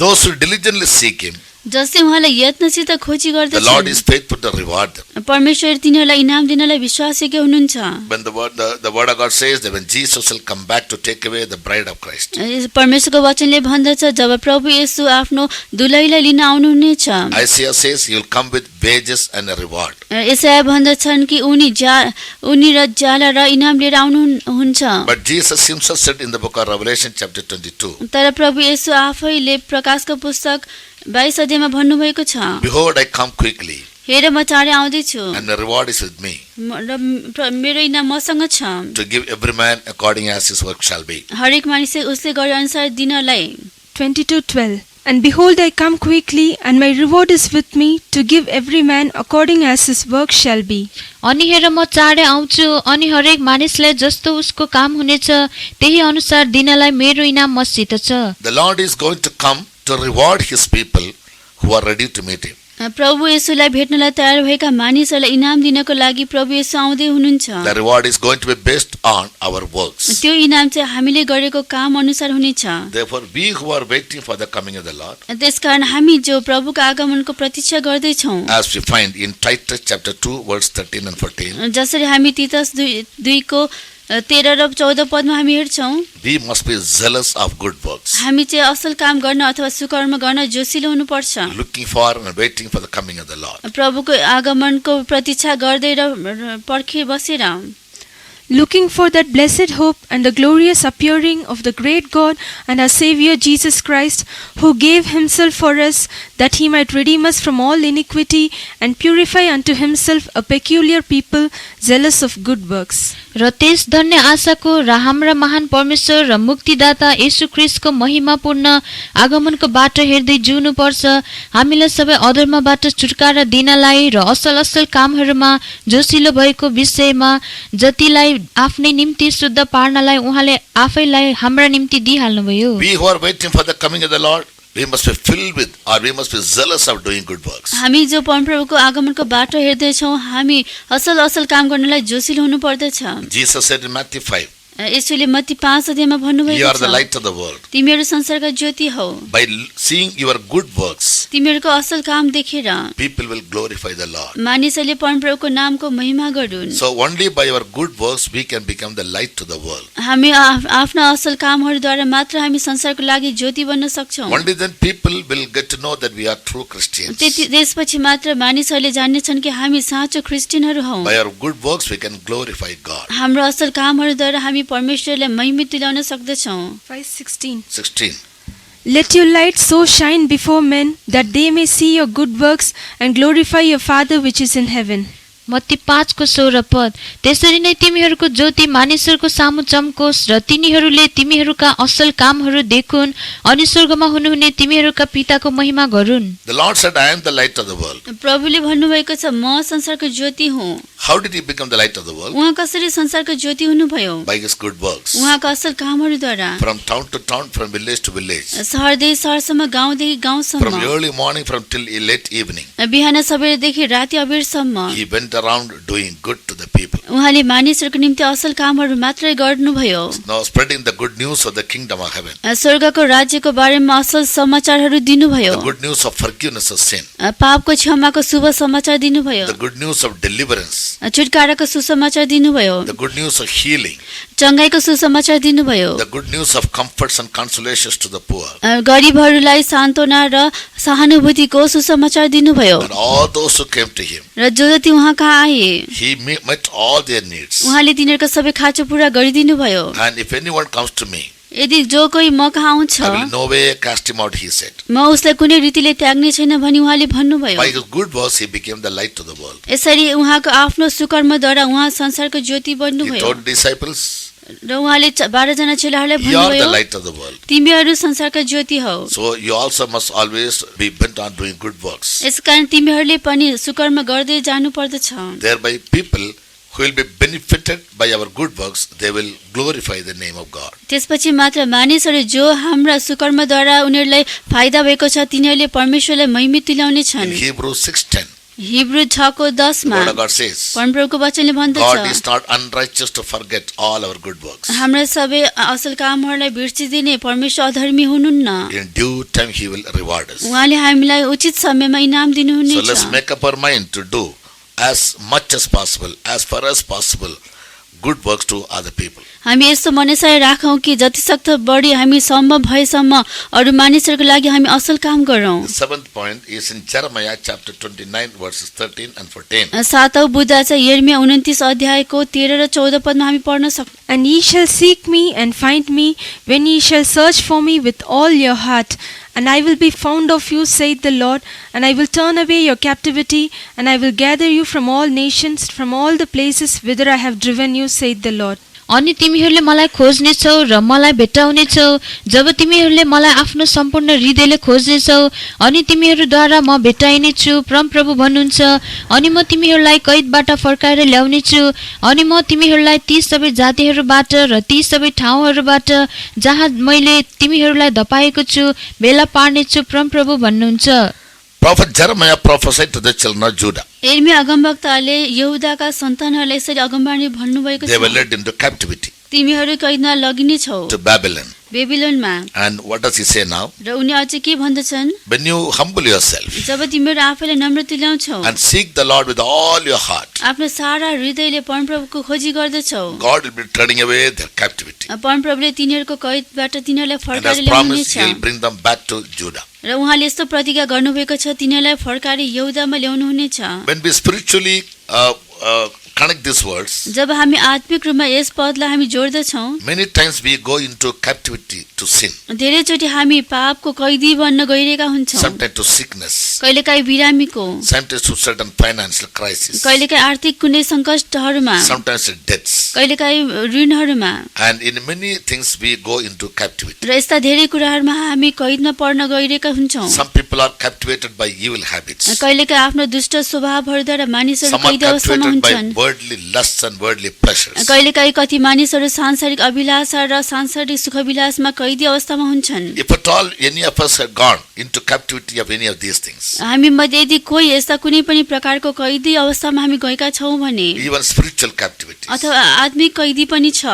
Speaker 1: Those who diligently seek Him,
Speaker 2: जसले उहाँलाई यत्नसित खोजी
Speaker 1: the Lord is
Speaker 2: गर्दछ
Speaker 1: faithful to reward them.
Speaker 2: परमेश्वर तिनीहरूलाई इनाम दिनलाई विश्वासयोग्य हुनुहुन्छ।
Speaker 1: When the word of God says that when Jesus will come back to take away the bride of Christ,
Speaker 2: परमेश्वरको वचनले भन्दछ जब प्रभु येशू आफ्नो दुलहीलाई लिन आउनुहुनेछ,
Speaker 1: Isaiah says He will come with wages and a reward.
Speaker 2: यसाया भन्दछन् कि उनी र ज्याला र इनाम लिएर आउनुहुन्छ।
Speaker 1: But Jesus Himself said in the book of Revelation chapter 22,
Speaker 2: तर प्रभु येशू आफैले प्रकाशको पुस्तक 22 अध्यायमा भन्नुभएको छ,
Speaker 1: Behold, I come quickly,
Speaker 2: हेर म चाँडै आउँदैछु
Speaker 1: and the reward is with me,
Speaker 2: र मेरो इनाम मसँग छ,
Speaker 1: to give every man according as his work shall be.
Speaker 2: हरेक मानिसले उसले गरे अनुसार दिनलाई।
Speaker 3: 22:12 And behold, I come quickly, and my reward is with me, to give every man according as his work shall be.
Speaker 4: अनि हेर म चाँडै आउँछु, अनि हरेक मानिसलाई जस्तो उसको काम हुनेछ त्यही अनुसार दिनलाई मेरो इनाम मसित छ।
Speaker 1: The Lord is going to come to reward His people who are ready to meet Him.
Speaker 2: प्रभु येशूलाई भेट्नलाई तयार भएका मानिसहरूलाई इनाम दिनको लागि प्रभु येशू आउँदै हुनुहुन्छ।
Speaker 1: The reward is going to be based on our works.
Speaker 2: त्यो इनाम चाहिँ हामीले गरेको काम अनुसार हुनेछ।
Speaker 1: Therefore, we who are waiting for the coming of the Lord,
Speaker 2: त्यसकारण हामी जो प्रभुको आगमनको प्रतीक्षा गर्दैछौँ,
Speaker 1: as we find in Titus chapter 2 verse 13 and 14,
Speaker 2: जसरी हामी तीतस 2 को 13 र 14 पदमा हामी हेर्छौँ,
Speaker 1: we must be zealous of good works,
Speaker 2: हामी चाहिँ असल काम गर्न अथवा सुकर्म गर्न जोसिलो हुनुपर्छ।
Speaker 1: looking for and waiting for the coming of the Lord.
Speaker 2: प्रभुको आगमनको प्रतीक्षा गर्दै र पर्खी बसेर,
Speaker 3: Looking for that blessed hope and the glorious appearing of the great God and our Savior Jesus Christ, who gave himself for us, that he might redeem us from all iniquity and purify unto himself a peculiar people, zealous of good works.
Speaker 4: र त्यस धन्य आशाको र हाम्रा महान परमेश्वर र मुक्तिदाता येशू ख्रीष्टको महिमापूर्ण आगमनको बाटो हेर्दै जिउनु पर्छ। हामीलाई सबै अधर्मबाट छुटकारा दिनलाई र असल असल कामहरूमा जोसिलो भएको विषयमा जतिलाई आफ्नै निम्ति शुद्ध पार्नलाई उहाँले आफैलाई हाम्रा निम्ति दिइहाल्नुभयो।
Speaker 1: We who are waiting for the coming of the Lord, we must be filled with, or we must be zealous of doing good works.
Speaker 2: हामी जो परमप्रभुको आगमनको बाटो हेर्दैछौँ, हामी असल काम गर्नलाई जोसिलो हुनु पर्दछ।
Speaker 1: Jesus said in Matthew 5,
Speaker 2: यसोले Matthew 5 अध्यायमा
Speaker 1: You
Speaker 2: भन्नुभएको
Speaker 1: are the
Speaker 2: छ,
Speaker 1: light of the world.
Speaker 2: तिमीहरू संसारका ज्योति हौ।
Speaker 1: By seeing your good works,
Speaker 2: तिमीहरूको असल काम देखेर
Speaker 1: people will glorify the Lord.
Speaker 2: मानिसहरूले परमप्रभुको नामको महिमा गरून्।
Speaker 1: So only by our good works we can become the light to the world.
Speaker 2: हामी आफ्ना असल कामहरूद्वारा मात्र हामी संसारको लागि ज्योति बन्न सक्छौँ।
Speaker 1: Only then people will get to know that we are true Christians.
Speaker 2: त्यसपछि मात्र मानिसहरूले जान्नेछन् कि हामी साँचो क्रिस्चियनहरू हौँ।
Speaker 1: By our good works we can glorify God.
Speaker 2: हाम्रो असल कामहरूद्वारा हामी परमेश्वरलाई महिमा तुल्याउन सक्दछौँ।
Speaker 3: 5:16
Speaker 1: 16.
Speaker 3: Let your light so shine before men, that they may see your good works and glorify your Father which is in heaven.
Speaker 4: Matthew 5 को 16 पद, त्यसरी नै तिमीहरूको ज्योति मानिसहरूको सामु चम्कोस् र तिनीहरूले तिमीहरूका असल कामहरू देखुन् अनि स्वर्गमा हुनुहुने तिमीहरूका पिताको महिमा गरून्।
Speaker 1: The Lord said, I am the light of the world.
Speaker 2: प्रभुले भन्नुभएको छ, म संसारको ज्योति हुँ।
Speaker 1: How did he become the light of the world?
Speaker 2: उहाँ कसरी संसारको ज्योति हुनुभयो?
Speaker 1: By his good works.
Speaker 2: उहाँका असल कामहरूद्वारा।
Speaker 1: From town to town, from village to village.
Speaker 2: शहरदेखि शहरसम्म, गाउँदेखि
Speaker 1: From
Speaker 2: गाउँसम्म,
Speaker 1: early morning from till late evening.
Speaker 2: बिहान सबेरदेखि राति अबेरसम्म
Speaker 1: He went around doing good to the people.
Speaker 2: उहाँले मानिसहरूको निम्ति असल कामहरू मात्रै गर्नुभयो।
Speaker 1: Now spreading the good news of the kingdom of heaven.
Speaker 2: स्वर्गको राज्यको बारेमा असल समाचारहरू दिनुभयो।
Speaker 1: The good news of forgiveness of sin.
Speaker 2: पापको क्षमाको शुभ समाचार दिनुभयो।
Speaker 1: The good news of deliverance.
Speaker 2: छुटकाराको सुसमाचार दिनुभयो।
Speaker 1: The good news of healing.
Speaker 2: चङ्गाइको सुसमाचार दिनुभयो।
Speaker 1: The good news of comforts and consolations to the poor.
Speaker 2: गरिबहरूलाई सान्त्वना र सहानुभूतिको सुसमाचार दिनुभयो।
Speaker 1: And all those who came to him,
Speaker 2: र जो जति उहाँ कहाँ आए,
Speaker 1: he met all their needs.
Speaker 2: उहाँले तिनीहरूको सबै खाँचो पुरा गरिदिनु भयो।
Speaker 1: And if anyone comes to me,
Speaker 2: यदि जो कोही म कहाँ आउँछ,
Speaker 1: I will no way cast him out, he said.
Speaker 2: म उसलाई कुनै रीतिले त्याग्ने छैन भनी उहाँले भन्नुभयो।
Speaker 1: By his good works he became the light to the world.
Speaker 2: यसरी उहाँको आफ्नो सुकर्मद्वारा उहाँ संसारको ज्योति
Speaker 1: He
Speaker 2: बन्नुभयो
Speaker 1: told disciples,
Speaker 2: र उहाँले 12 जना चेलाहरूलाई
Speaker 1: you are the
Speaker 2: भन्नुभयो,
Speaker 1: light of the world.
Speaker 2: तिमीहरू संसारका ज्योति हौ।
Speaker 1: So you also must always be bent on doing good works.
Speaker 2: यसकारण तिमीहरूले पनि सुकर्म गर्दै जानु पर्दछ।
Speaker 1: Thereby people who will be benefited by our good works, they will glorify the name of God.
Speaker 2: त्यसपछि मात्र मानिसहरू जो हाम्रा सुकर्मद्वारा उनीहरूलाई फाइदा भएको छ तिनीहरूले परमेश्वरलाई महिमा तुल्याउने
Speaker 1: In
Speaker 2: छन्।
Speaker 1: Hebrews 6:10,
Speaker 2: हिब्रू 6:10
Speaker 1: the
Speaker 2: मा
Speaker 1: word of God says,
Speaker 2: परमप्रभुको वचनले
Speaker 1: God
Speaker 2: भन्दछ
Speaker 1: is not unrighteous to forget all our good works.
Speaker 2: हाम्रा सबै असल कामहरूलाई बिर्सिदिने परमेश्वर अधर्मी हुनुहुन्न।
Speaker 1: In due time He will reward us.
Speaker 2: उहाँले हामीलाई उचित समयमा इनाम
Speaker 1: So
Speaker 2: दिनुहुनेछ।
Speaker 1: let's make up our mind to do as much as possible, as far as possible, good works to other people.
Speaker 2: हामी यस्तो मनसाय राखौं कि जति सक्दो बढी हामी सम्भव भएसम्म अरू मानिसहरूको लागि हामी असल काम गरौं।
Speaker 1: The seventh point is in Jeremiah chapter 29 verses 13 and 14.
Speaker 2: सातौं बुँदा चाहिँ यिर्मिया 29 अध्यायको 13 र 14 पदमा हामी पढ्न सक्छौं।
Speaker 3: And ye shall seek me and find me when ye shall search for me with all your heart. And I will be found of you, saith the Lord, and I will turn away your captivity, and I will gather you from all nations, from all the places whither I have driven you, saith the Lord.
Speaker 4: अनि तिमीहरूले मलाई खोज्नेछौ र मलाई भेट्टाउनेछौ जब तिमीहरूले मलाई आफ्नो सम्पूर्ण हृदयले खोज्नेछौ अनि तिमीहरूद्वारा म भेट्टाइनेछु परमप्रभु भन्नुहुन्छ। अनि म तिमीहरूलाई कैदबाट फर्काएर ल्याउनेछु अनि म तिमीहरूलाई ती सबै जातिहरूबाट र ती सबै ठाउँहरूबाट जहाँ मैले तिमीहरूलाई धपाएको छु भेला पार्नेछु परमप्रभु भन्नुहुन्छ।
Speaker 1: Prophet Jeremiah prophesied to the children of Judah.
Speaker 2: यिर्मिया अगमवक्ताले यहूदाका सन्तानहरूलाई यसरी अगमबाणी भन्नुभएको
Speaker 1: They were
Speaker 2: छ
Speaker 1: led into captivity
Speaker 2: तिमीहरू कैदमा लगिनेछौ
Speaker 1: to Babylon.
Speaker 2: बेबिलोनमा।
Speaker 1: And what does he say now?
Speaker 2: र उनी अझै के भन्दछन्
Speaker 1: When you humble yourself
Speaker 2: जब तिमीहरू आफैलाई नम्र तुल्याउँछौ
Speaker 1: and seek the Lord with all your heart,
Speaker 2: आफ्नो सारा हृदयले परमप्रभुको खोजी गर्दछौ
Speaker 1: God will be turning away their captivity.
Speaker 2: परमप्रभुले तिनीहरूको कैदबाट तिनीहरूलाई
Speaker 1: And
Speaker 2: फर्काएर
Speaker 1: as promised,
Speaker 2: ल्याउनेछ
Speaker 1: He will bring them back to Judah.
Speaker 2: र उहाँले यस्तो प्रतिज्ञा गर्नुभएको छ तिनीहरूलाई फर्काएर यहूदामा ल्याउनुहुनेछ।
Speaker 1: When we spiritually connect these words,
Speaker 2: जब हामी आत्मिक रूपमा यस पदलाई हामी जोड्दछौँ
Speaker 1: many times we go into captivity to sin,
Speaker 2: धेरैचोटि हामी पापको कैदी बन्न गइरहेका हुन्छौँ।
Speaker 1: sometimes to sickness,
Speaker 2: कहिलेकाहीँ बिरामीको,
Speaker 1: sometimes to certain financial crisis,
Speaker 2: कहिलेकाहीँ आर्थिक कुनै सङ्कटहरूमा,
Speaker 1: sometimes to deaths.
Speaker 2: कहिलेकाहीँ ऋणहरूमा
Speaker 1: And in many things we go into captivity.
Speaker 2: र यस्ता धेरै कुराहरूमा हामी कैदमा पर्न गइरहेका हुन्छौँ।
Speaker 1: Some people are captivated by evil habits.
Speaker 2: कहिलेकाहीँ आफ्नो दुष्ट स्वभावहरूद्वारा मानिसहरू
Speaker 1: Some are
Speaker 2: कैदी अवस्थामा
Speaker 1: captivated by
Speaker 2: हुन्छन्।
Speaker 1: worldly lusts and worldly pleasures.
Speaker 2: कहिलेकाहीँ कति मानिसहरू सांसारिक अभिलाषा र सांसारिक सुखविलासमा कैदी अवस्थामा हुन्छन्।
Speaker 1: If at all any of us have gone into captivity of any of these things,
Speaker 2: हामी मध्ये यदि कोही यस्ता कुनै पनि प्रकारको कैदी अवस्थामा हामी गएका छौँ भने
Speaker 1: even spiritual captivity,
Speaker 2: अथवा आत्मिक कैदी पनि छ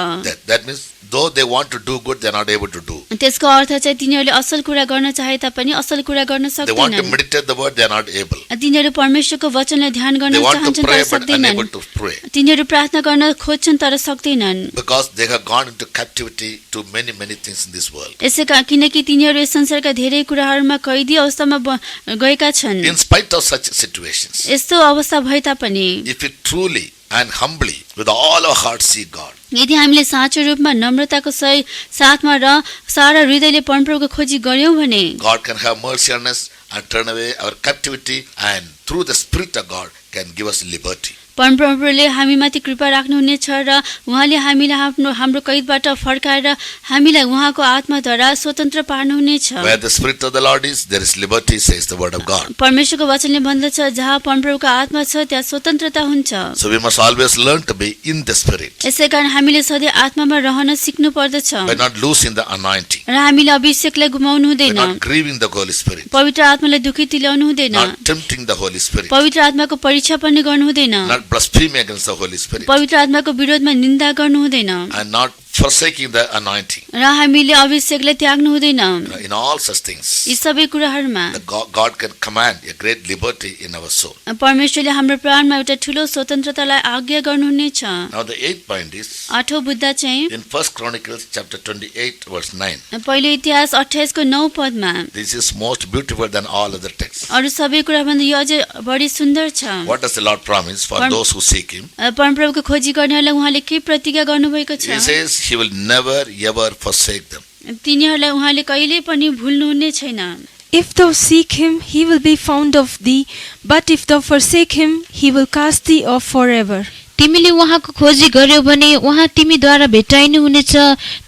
Speaker 1: that means though they want to do good, they are not able to do.
Speaker 2: त्यसको अर्थ चाहिँ तिनीहरूले असल कुरा गर्न चाहे तापनि असल कुरा गर्न
Speaker 1: They want to
Speaker 2: सक्दैनन्।
Speaker 1: meditate the word, they are not able.
Speaker 2: तिनीहरू परमेश्वरको वचनलाई ध्यान गर्न
Speaker 1: They want to
Speaker 2: चाहन्छन्
Speaker 1: pray
Speaker 2: तर
Speaker 1: but
Speaker 2: सक्दैनन्।
Speaker 1: unable to pray
Speaker 2: तिनीहरू प्रार्थना गर्न खोज्छन् तर सक्दैनन्।
Speaker 1: because they have gone into captivity to many things in this world.
Speaker 2: किनकि तिनीहरू यस संसारका धेरै कुराहरूमा कैदी अवस्थामा गएका छन्।
Speaker 1: In spite of such situations,
Speaker 2: यस्तो अवस्था भए तापनि
Speaker 1: if we truly and humbly with all our heart seek God,
Speaker 2: यदि हामीले साँचो रूपमा नम्रताको साथमा र सारा हृदयले परमप्रभुको खोजी गर्यौं भने
Speaker 1: God can have mercy on us and turn away our captivity, and through the Spirit of God can give us liberty.
Speaker 2: परमप्रभुले हामीमाथि कृपा राख्नुहुनेछ र उहाँले हामीलाई हाम्रो कैदबाट फर्काएर हामीलाई उहाँको आत्माद्वारा स्वतन्त्र पार्नुहुनेछ।
Speaker 1: Where the Spirit of the Lord is, there is liberty, says the word of God.
Speaker 2: परमेश्वरको वचनले भन्दछ जहाँ परमप्रभुको आत्मा छ त्यहाँ स्वतन्त्रता हुन्छ।
Speaker 1: So we must always learn to be in the Spirit
Speaker 2: यसैकारण हामीले सधैँ आत्मामा रहन सिक्नु पर्दछ
Speaker 1: by not losing the anointing,
Speaker 2: र हामीले अभिषेकलाई गुमाउनु
Speaker 1: by
Speaker 2: हुँदैन,
Speaker 1: not grieving the Holy Spirit,
Speaker 2: पवित्र आत्मालाई दुखी तुल्याउनु हुँदैन,
Speaker 1: not tempting the Holy Spirit,
Speaker 2: पवित्र आत्माको परीक्षा पनि गर्नु हुँदैन,
Speaker 1: not blaspheming against the Holy Spirit,
Speaker 2: पवित्र आत्माको विरोधमा निन्दा गर्नु हुँदैन
Speaker 1: and not forsaking the anointing.
Speaker 2: र हामीले अभिषेकलाई त्याग्नु हुँदैन।
Speaker 1: In all such things,
Speaker 2: यी सबै कुराहरूमा
Speaker 1: the God can command a great liberty in our soul.
Speaker 2: परमेश्वरले हाम्रो प्राणमा एउटा ठूलो स्वतन्त्रतालाई आज्ञा गर्नुहुनेछ।
Speaker 1: Now the 8th point is
Speaker 2: आठौं बुद्धा चाहिँ
Speaker 1: in 1 Chronicles chapter 28 verse 9.
Speaker 2: पहिलो इतिहास 28 को 9 पदमा
Speaker 1: This is most beautiful than all other texts.
Speaker 2: अरु सबै कुरा भन्दा यो अझै बढी सुन्दर छ।
Speaker 1: What does the Lord promise for those who seek Him?
Speaker 2: परमप्रभुको खोजी गर्नेहरूलाई उहाँले के प्रतिज्ञा गर्नुभएको छ?
Speaker 1: He says He will never ever forsake them.
Speaker 2: तिनीहरूलाई उहाँले कहिल्यै पनि भुल्नुहुने छैन।
Speaker 3: If thou seek him, he will be found of thee, but if thou forsake him, he will cast thee off forever.
Speaker 4: तिमीले उहाँको खोजी गर्यौ भने उहाँ तिमीद्वारा भेटाइनु हुनेछ,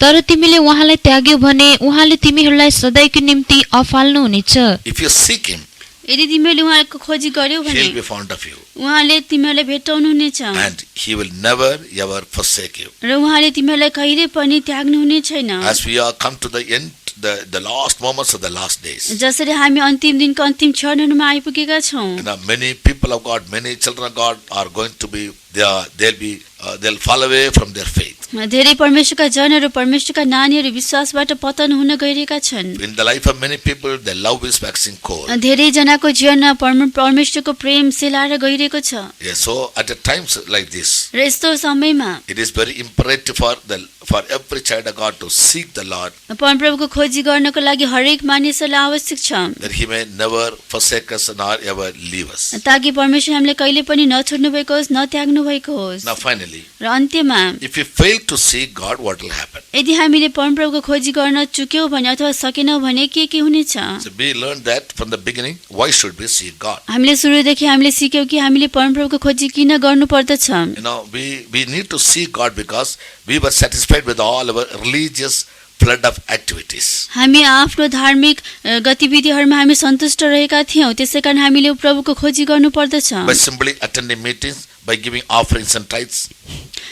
Speaker 4: तर तिमीले उहाँलाई त्याग्यौ भने उहाँले तिमीहरूलाई सधैँको निम्ति अफाल्नु हुनेछ।
Speaker 1: If you seek Him,
Speaker 2: यदि तिमीले उहाँको खोजी गर्यौ भने
Speaker 1: He'll be fond of you.
Speaker 2: उहाँले तिमीलाई भेटाउनु हुनेछ
Speaker 1: And He will never ever forsake you.
Speaker 2: र उहाँले तिमीलाई कहिले पनि त्याग्नु हुने छैन।
Speaker 1: As we are come to the end, the last moments of the last days.
Speaker 2: जसरी हामी अन्तिम दिनको अन्तिम क्षणहरुमा आइपुगेका छौं।
Speaker 1: You know, many people of God, many children of God are going to be, they'll fall away from their faith.
Speaker 2: धेरै परमेश्वरका जनहरू परमेश्वरका नानीहरू विश्वासबाट पतन हुन गइरहेका छन्।
Speaker 1: In the life of many people, their love is waxing cold.
Speaker 2: धेरै जनाको जीवनमा परमेश्वरको प्रेम सेलाएर गइरहेको छ।
Speaker 1: Yes, so at a times like this,
Speaker 2: र यस्तो समयमा
Speaker 1: it is very imperative for every child of God to seek the Lord,
Speaker 2: परमप्रभुको खोजी गर्नको लागि हरेक मानिसलाई आवश्यक छ
Speaker 1: that He may never forsake us nor ever leave us.
Speaker 2: ताकि परमेश्वर हामीले कहिले पनि नछोड्नु भएको होस् नत्याग्नु भएको होस्।
Speaker 1: Now finally,
Speaker 2: र अन्त्यमा
Speaker 1: if you fail to seek God, what will happen?
Speaker 2: यदि हामीले परमप्रभुको खोजी गर्न चुक्यौं भने अथवा सकेनौं भने के हुनेछ?
Speaker 1: So we learned that from the beginning. Why should we seek God?
Speaker 2: हामीले सुरुदेखि हामीले सिक्यौं कि हामीले परमप्रभुको खोजी किन गर्नु पर्दछ।
Speaker 1: You know, we need to seek God because we were satisfied with all our religious flood of activities.
Speaker 2: हामी आफ्नो धार्मिक गतिविधिहरुमा हामी सन्तुष्ट रहेका थियौं, त्यसैकारण हामीले प्रभुको खोजी गर्नु पर्दछ।
Speaker 1: By simply attending meetings, by giving offerings and tithes,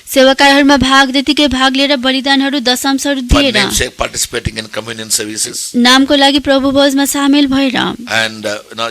Speaker 2: सेवाकाहरूमा भाग लिएर बलिदानहरू दशांशहरू
Speaker 1: for
Speaker 2: दिएर
Speaker 1: namesake participating in communion services,
Speaker 2: नामको लागि प्रभु भोजमा सामेल भएर
Speaker 1: and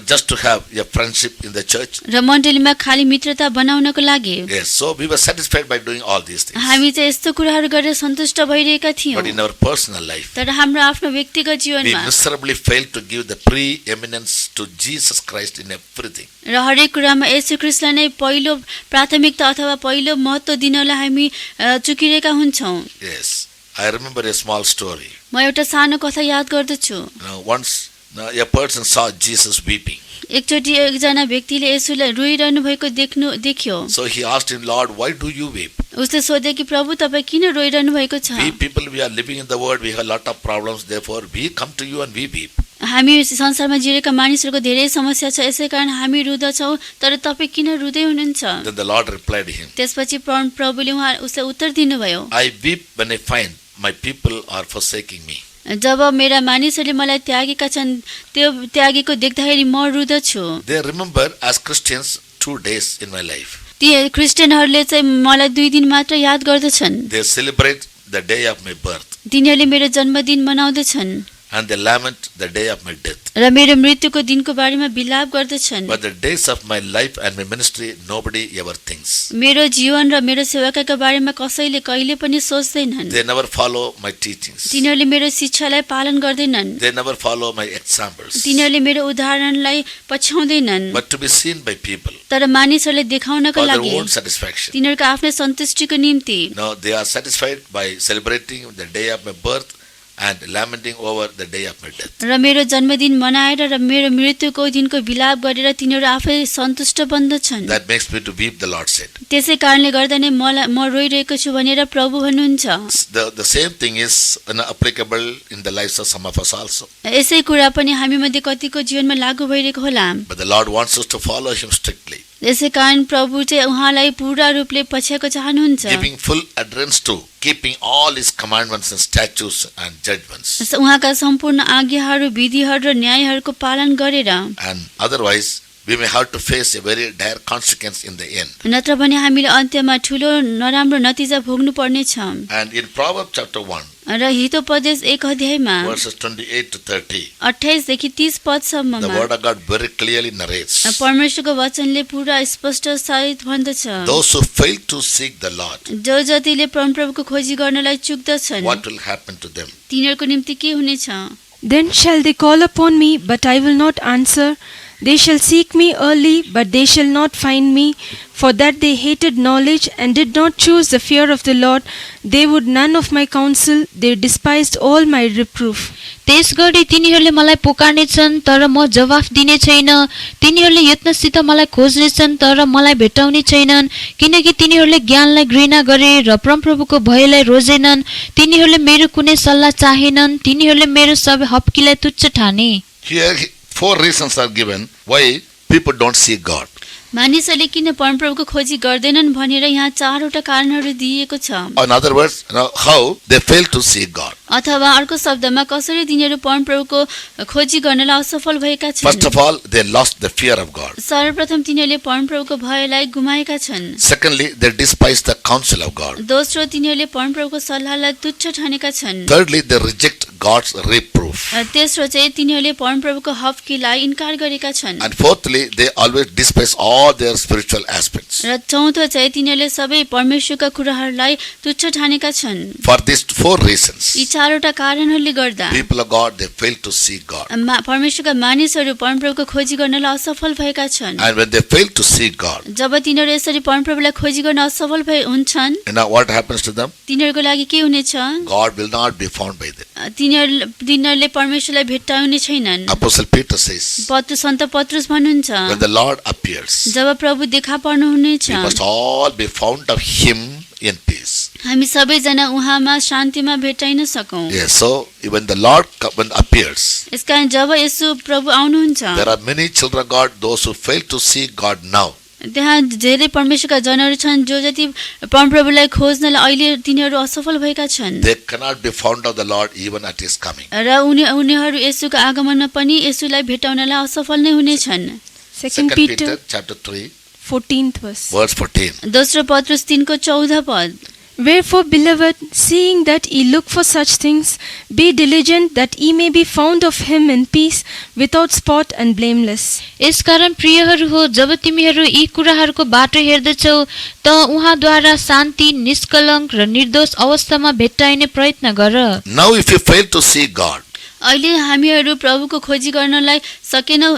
Speaker 1: just to have a friendship in the church.
Speaker 2: र मण्डलीमा खाली मित्रता बनाउनको लागि
Speaker 1: Yes, so we were satisfied by doing all these things.
Speaker 2: हामी चाहिँ यस्तो कुराहरू गरेर सन्तुष्ट भइरहेका थियौं।
Speaker 1: But in our personal life,
Speaker 2: तर हाम्रो आफ्नो व्यक्तिगत
Speaker 1: we
Speaker 2: जीवनमा
Speaker 1: miserably failed to give the preeminence to Jesus Christ in everything.
Speaker 2: र हरेक कुरामा येशू ख्रीष्टलाई नै पहिलो प्राथमिकता अथवा पहिलो महत्त्व दिनलाई हामी चुकिरहेका हुन्छौं।
Speaker 1: Yes, I remember a small story.
Speaker 2: म एउटा सानो कथा याद गर्दछु।
Speaker 1: Once a person saw Jesus weeping.
Speaker 2: एकचोटि एकजना व्यक्तिले येशूलाई रोइरहनु भएको देख्यो।
Speaker 1: So he asked him, Lord, why do you weep?
Speaker 2: उसले सोधे कि प्रभु तपाई किन रोइरहनु भएको छ?
Speaker 1: We people, we are living in the world, we have a lot of problems, therefore we come to you and we weep.
Speaker 2: हामी संसारमा जिरेका मानिसहरूको धेरै समस्या छ, यसैकारण हामी रुँदछौं, तर तपाई किन रुँदै हुनुहुन्छ?
Speaker 1: Then the Lord replied him,
Speaker 2: त्यसपछि प्रभुले उसलाई उत्तर दिनुभयो,
Speaker 1: I weep when I find my people are forsaking me.
Speaker 2: जब मेरा मानिसहरूले मलाई त्यागेका छन्, त्यो त्यागेको देख्दाखेरि म रुँदछु।
Speaker 1: They remember as Christians 2 days in my life.
Speaker 2: ती क्रिस्चियनहरूले चाहिँ मलाई 2 दिन मात्र याद गर्दछन्।
Speaker 1: They celebrate the day of my birth
Speaker 2: तिनीहरूले मेरो जन्मदिन मनाउँदछन्
Speaker 1: and they lament the day of my death.
Speaker 2: र मेरो मृत्युको दिनको बारेमा विलाप गर्दछन्।
Speaker 1: But the days of my life and my ministry, nobody ever thinks.
Speaker 2: मेरो जीवन र मेरो सेवाकाको बारेमा कसैले कहिले पनि सोच्दैनन्।
Speaker 1: They never follow my teachings.
Speaker 2: तिनीहरूले मेरो शिक्षालाई पालन गर्दैनन्।
Speaker 1: They never follow my examples.
Speaker 2: तिनीहरूले मेरो उदाहरणलाई पछ्याउँदैनन्।
Speaker 1: But to be seen by people
Speaker 2: तर मानिसहरूले देखाउनको
Speaker 1: for their
Speaker 2: लागि
Speaker 1: own satisfaction.
Speaker 2: तिनीहरूको आफ्नै सन्तुष्टिको निम्ति
Speaker 1: No, they are satisfied by celebrating the day of my birth and lamenting over the day of my death.
Speaker 2: र मेरो जन्मदिन मनाएर र मेरो मृत्युको दिनको विलाप गरेर तिनीहरू आफै सन्तुष्ट बन्दछन्।
Speaker 1: That makes me to weep, the Lord said.
Speaker 2: त्यसै कारणले गर्दा नै म रोइरहेको छु भनेर प्रभु भन्नुहुन्छ।
Speaker 1: The same thing is applicable in the lives of some of us also.
Speaker 2: यसै कुरा पनि हामी मध्ये कतिको जीवनमा लागू भइरहेको होला।
Speaker 1: But the Lord wants us to follow Him strictly,
Speaker 2: यसै कारण प्रभु चाहिँ उहाँलाई पूरा रूपले पछ्याएको चाहनुहुन्छ।
Speaker 1: giving full adherence to keeping all His commandments and statutes and judgments.
Speaker 2: उहाँका सम्पूर्ण आज्ञाहरू विधिहरू र न्यायहरूको पालन गरेर
Speaker 1: And otherwise, we may have to face a very dire consequence in the end.
Speaker 2: नत्र भने हामीले अन्त्यमा ठूलो नराम्रो नतिजा भोग्नु पर्नेछ।
Speaker 1: And in Proverbs chapter 1,
Speaker 2: र हितोपदेश 1 अध्यायमा
Speaker 1: verses 28 to 30,
Speaker 2: 28 देखि 30
Speaker 1: the
Speaker 2: पदसम्ममा
Speaker 1: Word of God very clearly narrates,
Speaker 2: परमेश्वरको वचनले पूरा स्पष्ट सहित भन्दछ,
Speaker 1: those who fail to seek the Lord,
Speaker 2: जो जतिले परमप्रभुको खोजी गर्नलाई चुक्दछन्
Speaker 1: what will happen to them?
Speaker 2: तिनीहरूको निम्ति के हुनेछ?
Speaker 3: Then shall they call upon me, but I will not answer. They shall seek me early, but they shall not find me. For that they hated knowledge, and did not choose the fear of the Lord. They would none of my counsel. They despised all my reproof.
Speaker 4: त्यसगरी तिनीहरूले मलाई पुकार्नेछन् तर म जवाफ दिने छैन। तिनीहरूले यत्नसित मलाई खोज्नेछन् तर मलाई भेटाउने छैनन्, किनकि तिनीहरूले ज्ञानलाई घृणा गरे र परमप्रभुको भयलाई रोजेनन्। तिनीहरूले मेरो कुनै सल्लाह चाहेनन्, तिनीहरूले मेरो सबै हप्कीलाई तुच्छ ठाने।
Speaker 1: Here, 4 reasons are given why people don't seek God.
Speaker 2: मानिसहरूले किन परमप्रभुको खोजी गर्दैनन् भनेर यहाँ 4 वटा कारणहरू दिएको छ।
Speaker 1: In other words, how they fail to seek God.
Speaker 2: अथवा अर्को शब्दमा कसरी तिनीहरू परमप्रभुको खोजी गर्नलाई असफल भएका
Speaker 1: First
Speaker 2: छन्।
Speaker 1: of all, they lost the fear of God.
Speaker 2: सर्वप्रथम तिनीहरूले परमप्रभुको भयलाई गुमाएका छन्।
Speaker 1: Secondly, they despised the counsel of God.
Speaker 2: दोस्रो तिनीहरूले परमप्रभुको सल्लाहलाई तुच्छ ठानेका छन्।
Speaker 1: Thirdly, they reject God's reproof.
Speaker 2: तेस्रो चाहिँ तिनीहरूले परमप्रभुको हप्कीलाई इन्कार गरेका छन्।
Speaker 1: And fourthly, they always despise all their spiritual aspects.
Speaker 2: र चौथो चाहिँ तिनीहरूले सबै परमेश्वरका कुराहरूलाई तुच्छ ठानेका छन्।
Speaker 1: For these four reasons,
Speaker 2: यी चारवटा कारणहरूले गर्दा
Speaker 1: people of God, they fail to see God.
Speaker 2: परमेश्वरका मानिसहरू परमप्रभुको खोजी गर्नलाई असफल भएका छन्।
Speaker 1: And when they fail to see God,
Speaker 2: जब तिनीहरू यसरी परमप्रभुलाई खोजी गर्न असफल हुन्छन्,
Speaker 1: you know what happens to them?
Speaker 2: तिनीहरूको लागि के हुनेछ?
Speaker 1: God will not be found by them.
Speaker 2: तिनीहरूले परमेश्वरलाई भेट्टाउने छैनन्।
Speaker 1: Apostle Peter says,
Speaker 2: सन्त पत्रुस भन्नुहुन्छ,
Speaker 1: when the Lord appears,
Speaker 2: जब प्रभु देखा पर्नुहुनेछ,
Speaker 1: we must all be found of Him in peace.
Speaker 2: हामी सबैजना उहाँमा शान्तिमा भेटाइन सकौं।
Speaker 1: Yes, so when the Lord appears,
Speaker 2: यसकारण जब यसो प्रभु आउनुहुन्छ,
Speaker 1: there are many children of God, those who fail to see God now.
Speaker 2: त्यहाँ धेरै परमेश्वरका जनहरू छन् जो जति परमप्रभुलाई खोज्नलाई अहिले तिनीहरू असफल भएका छन्।
Speaker 1: They cannot be found of the Lord even at His coming.
Speaker 2: र उनीहरू येशूको आगमनमा पनि येशूलाई भेटाउनलाई असफल नै हुनेछन्।
Speaker 3: 2 Peter
Speaker 1: chapter 3,
Speaker 3: 14th verse.
Speaker 1: verse 14.
Speaker 2: दोस्रो पत्रुस 3 को 14 पद।
Speaker 3: Wherefore, beloved, seeing that ye look for such things, be diligent that ye may be found of him in peace, without spot and blameless.
Speaker 4: यसकारण प्रियहरू हो, जब तिमीहरू यी कुराहरूको बाटो हेर्दछौ त उहाँद्वारा शान्ति, निष्कलङ्क र निर्दोष अवस्थामा भेट्टाइने प्रयत्न गर।
Speaker 1: Now if you fail to see God,
Speaker 2: अहिले हामीहरू प्रभुको खोजी गर्नलाई सकेनौ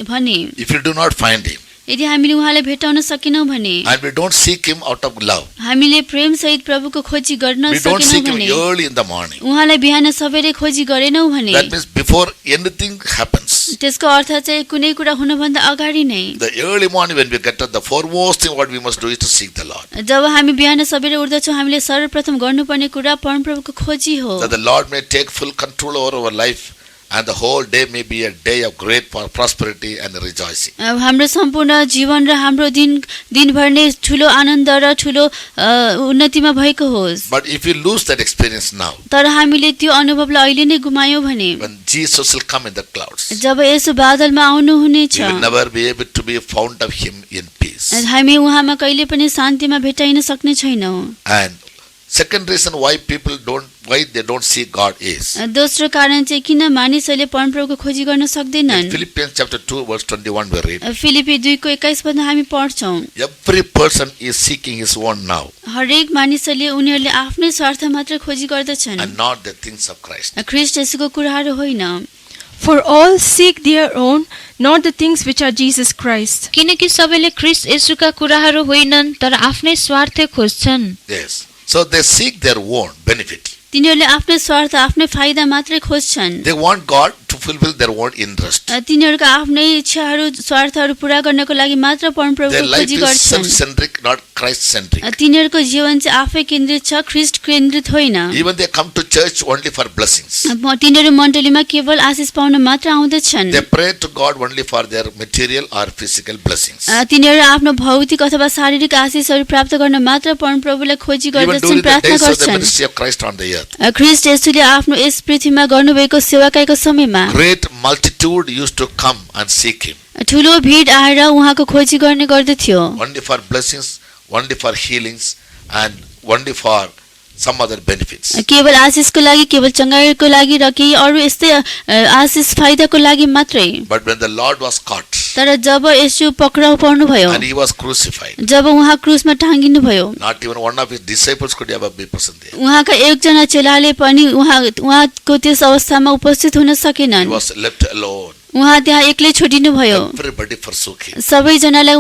Speaker 2: भने,
Speaker 1: if you do not find Him,
Speaker 2: यदि हामीले उहाँलाई भेटाउन सकेनौ भने,
Speaker 1: and we don't seek Him out of love,
Speaker 2: हामीले प्रेम सहित प्रभुको खोजी गर्न
Speaker 1: we don't
Speaker 2: सकेनौ
Speaker 1: seek Him
Speaker 2: भने,
Speaker 1: early in the morning,
Speaker 2: उहाँलाई बिहान सबेरै खोजी गरेनौ भने,
Speaker 1: that means before anything happens,
Speaker 2: त्यसको अर्थ चाहिँ कुनै कुरा हुनुभन्दा अगाडि नै,
Speaker 1: the early morning when we get up, the foremost thing what we must do is to seek the Lord,
Speaker 2: जब हामी बिहान सबेरै उठ्दछौँ हामीले सर्वप्रथम गर्नुपर्ने कुरा परमप्रभुको खोजी हो,
Speaker 1: that the Lord may take full control over our life, and the whole day may be a day of great prosperity and rejoicing.
Speaker 2: हाम्रो सम्पूर्ण जीवन र हाम्रो दिनभर नै ठुलो आनन्द र ठुलो उन्नतिमा भएको होस्।
Speaker 1: But if you lose that experience now,
Speaker 2: तर हामीले त्यो अनुभवलाई अहिले नै गुमायौँ भने,
Speaker 1: when Jesus will come in the clouds,
Speaker 2: जब यसो बादलमा आउनु हुनेछ,
Speaker 1: we will never be able to be found of Him in peace.
Speaker 2: हामी उहाँमा कहिले पनि शान्तिमा भेटाइन सक्ने छैनौँ।
Speaker 1: And second reason why they don't see God is,
Speaker 2: दोस्रो कारण चाहिँ किन मानिसहरूले परमप्रभुको खोजी गर्न
Speaker 1: in
Speaker 2: सक्दैनन्।
Speaker 1: Philippians chapter 2 verse 21 we read,
Speaker 2: Philippi 2 को 21 पदमा हामी पढ्छौँ,
Speaker 1: every person is seeking his own now
Speaker 2: हरेक मानिसहरूले उनीहरूले आफ्नै स्वार्थ मात्र खोजी गर्दछन्,
Speaker 1: and not the things of Christ.
Speaker 2: ख्रीष्ट येशूको कुराहरू होइन।
Speaker 3: For all seek their own, not the things which are Jesus Christ.
Speaker 4: किनकि सबैले ख्रीष्ट येशूका कुराहरू होइनन् तर आफ्नै स्वार्थ खोज्छन्।
Speaker 1: Yes. So they seek their own benefit.
Speaker 2: तिनीहरूले आफ्नै स्वार्थ आफ्नै फाइदा मात्रै खोज्छन्।
Speaker 1: They want God to fulfill their own interest.
Speaker 2: तिनीहरूका आफ्नै इच्छाहरू स्वार्थहरू पूरा गर्नको लागि मात्र
Speaker 1: Their
Speaker 2: परमप्रभुको
Speaker 1: life
Speaker 2: खोजी
Speaker 1: is
Speaker 2: गर्छन्।
Speaker 1: self-centric, not Christ-centric.
Speaker 2: तिनीहरूको जीवन चाहिँ आफै केन्द्रित छ, ख्रीष्ट केन्द्रित होइन।
Speaker 1: Even they come to church only for blessings.
Speaker 2: तिनीहरू मण्डलीमा केवल आशिष पाउन मात्र आउँदछन्।
Speaker 1: They pray to God only for their material or physical blessings.
Speaker 2: तिनीहरू आफ्नो भौतिक अथवा शारीरिक आशिषहरू प्राप्त गर्न मात्र परमप्रभुलाई खोजी
Speaker 1: Even
Speaker 2: गर्दछन्,
Speaker 1: during the
Speaker 2: प्रार्थना
Speaker 1: days of the
Speaker 2: गर्छन्।
Speaker 1: ministry of Christ on the earth,
Speaker 2: ख्रीष्ट येशूले आफ्नो यस पृथ्वीमा गर्नुभएको सेवाकाईको समयमा
Speaker 1: great multitude used to come and seek Him
Speaker 2: ठुलो भिड आएर उहाँको खोजी गर्ने गर्दथ्यो,
Speaker 1: only for blessings, only for healings, and only for some other benefits.
Speaker 2: केवल आशिषको लागि, केवल चङ्गाइको लागि र केही अरू यस्तै आशिष फाइदाको लागि मात्रै।
Speaker 1: But when the Lord was caught
Speaker 2: तर जब येशू पक्राउ पर्नुभयो,
Speaker 1: and He was crucified,
Speaker 2: जब उहाँ क्रुसमा टाँगिनु भयो,
Speaker 1: not even one of His disciples could ever be present there.
Speaker 2: उहाँका एकजना चेलाले पनि उहाँको त्यस अवस्थामा उपस्थित हुन
Speaker 1: He
Speaker 2: सकेनन्।
Speaker 1: was left alone.
Speaker 2: उहाँ त्यहाँ एक्लै छुटिनु भयो,
Speaker 1: Everybody forsook Him.
Speaker 2: सबैजनाले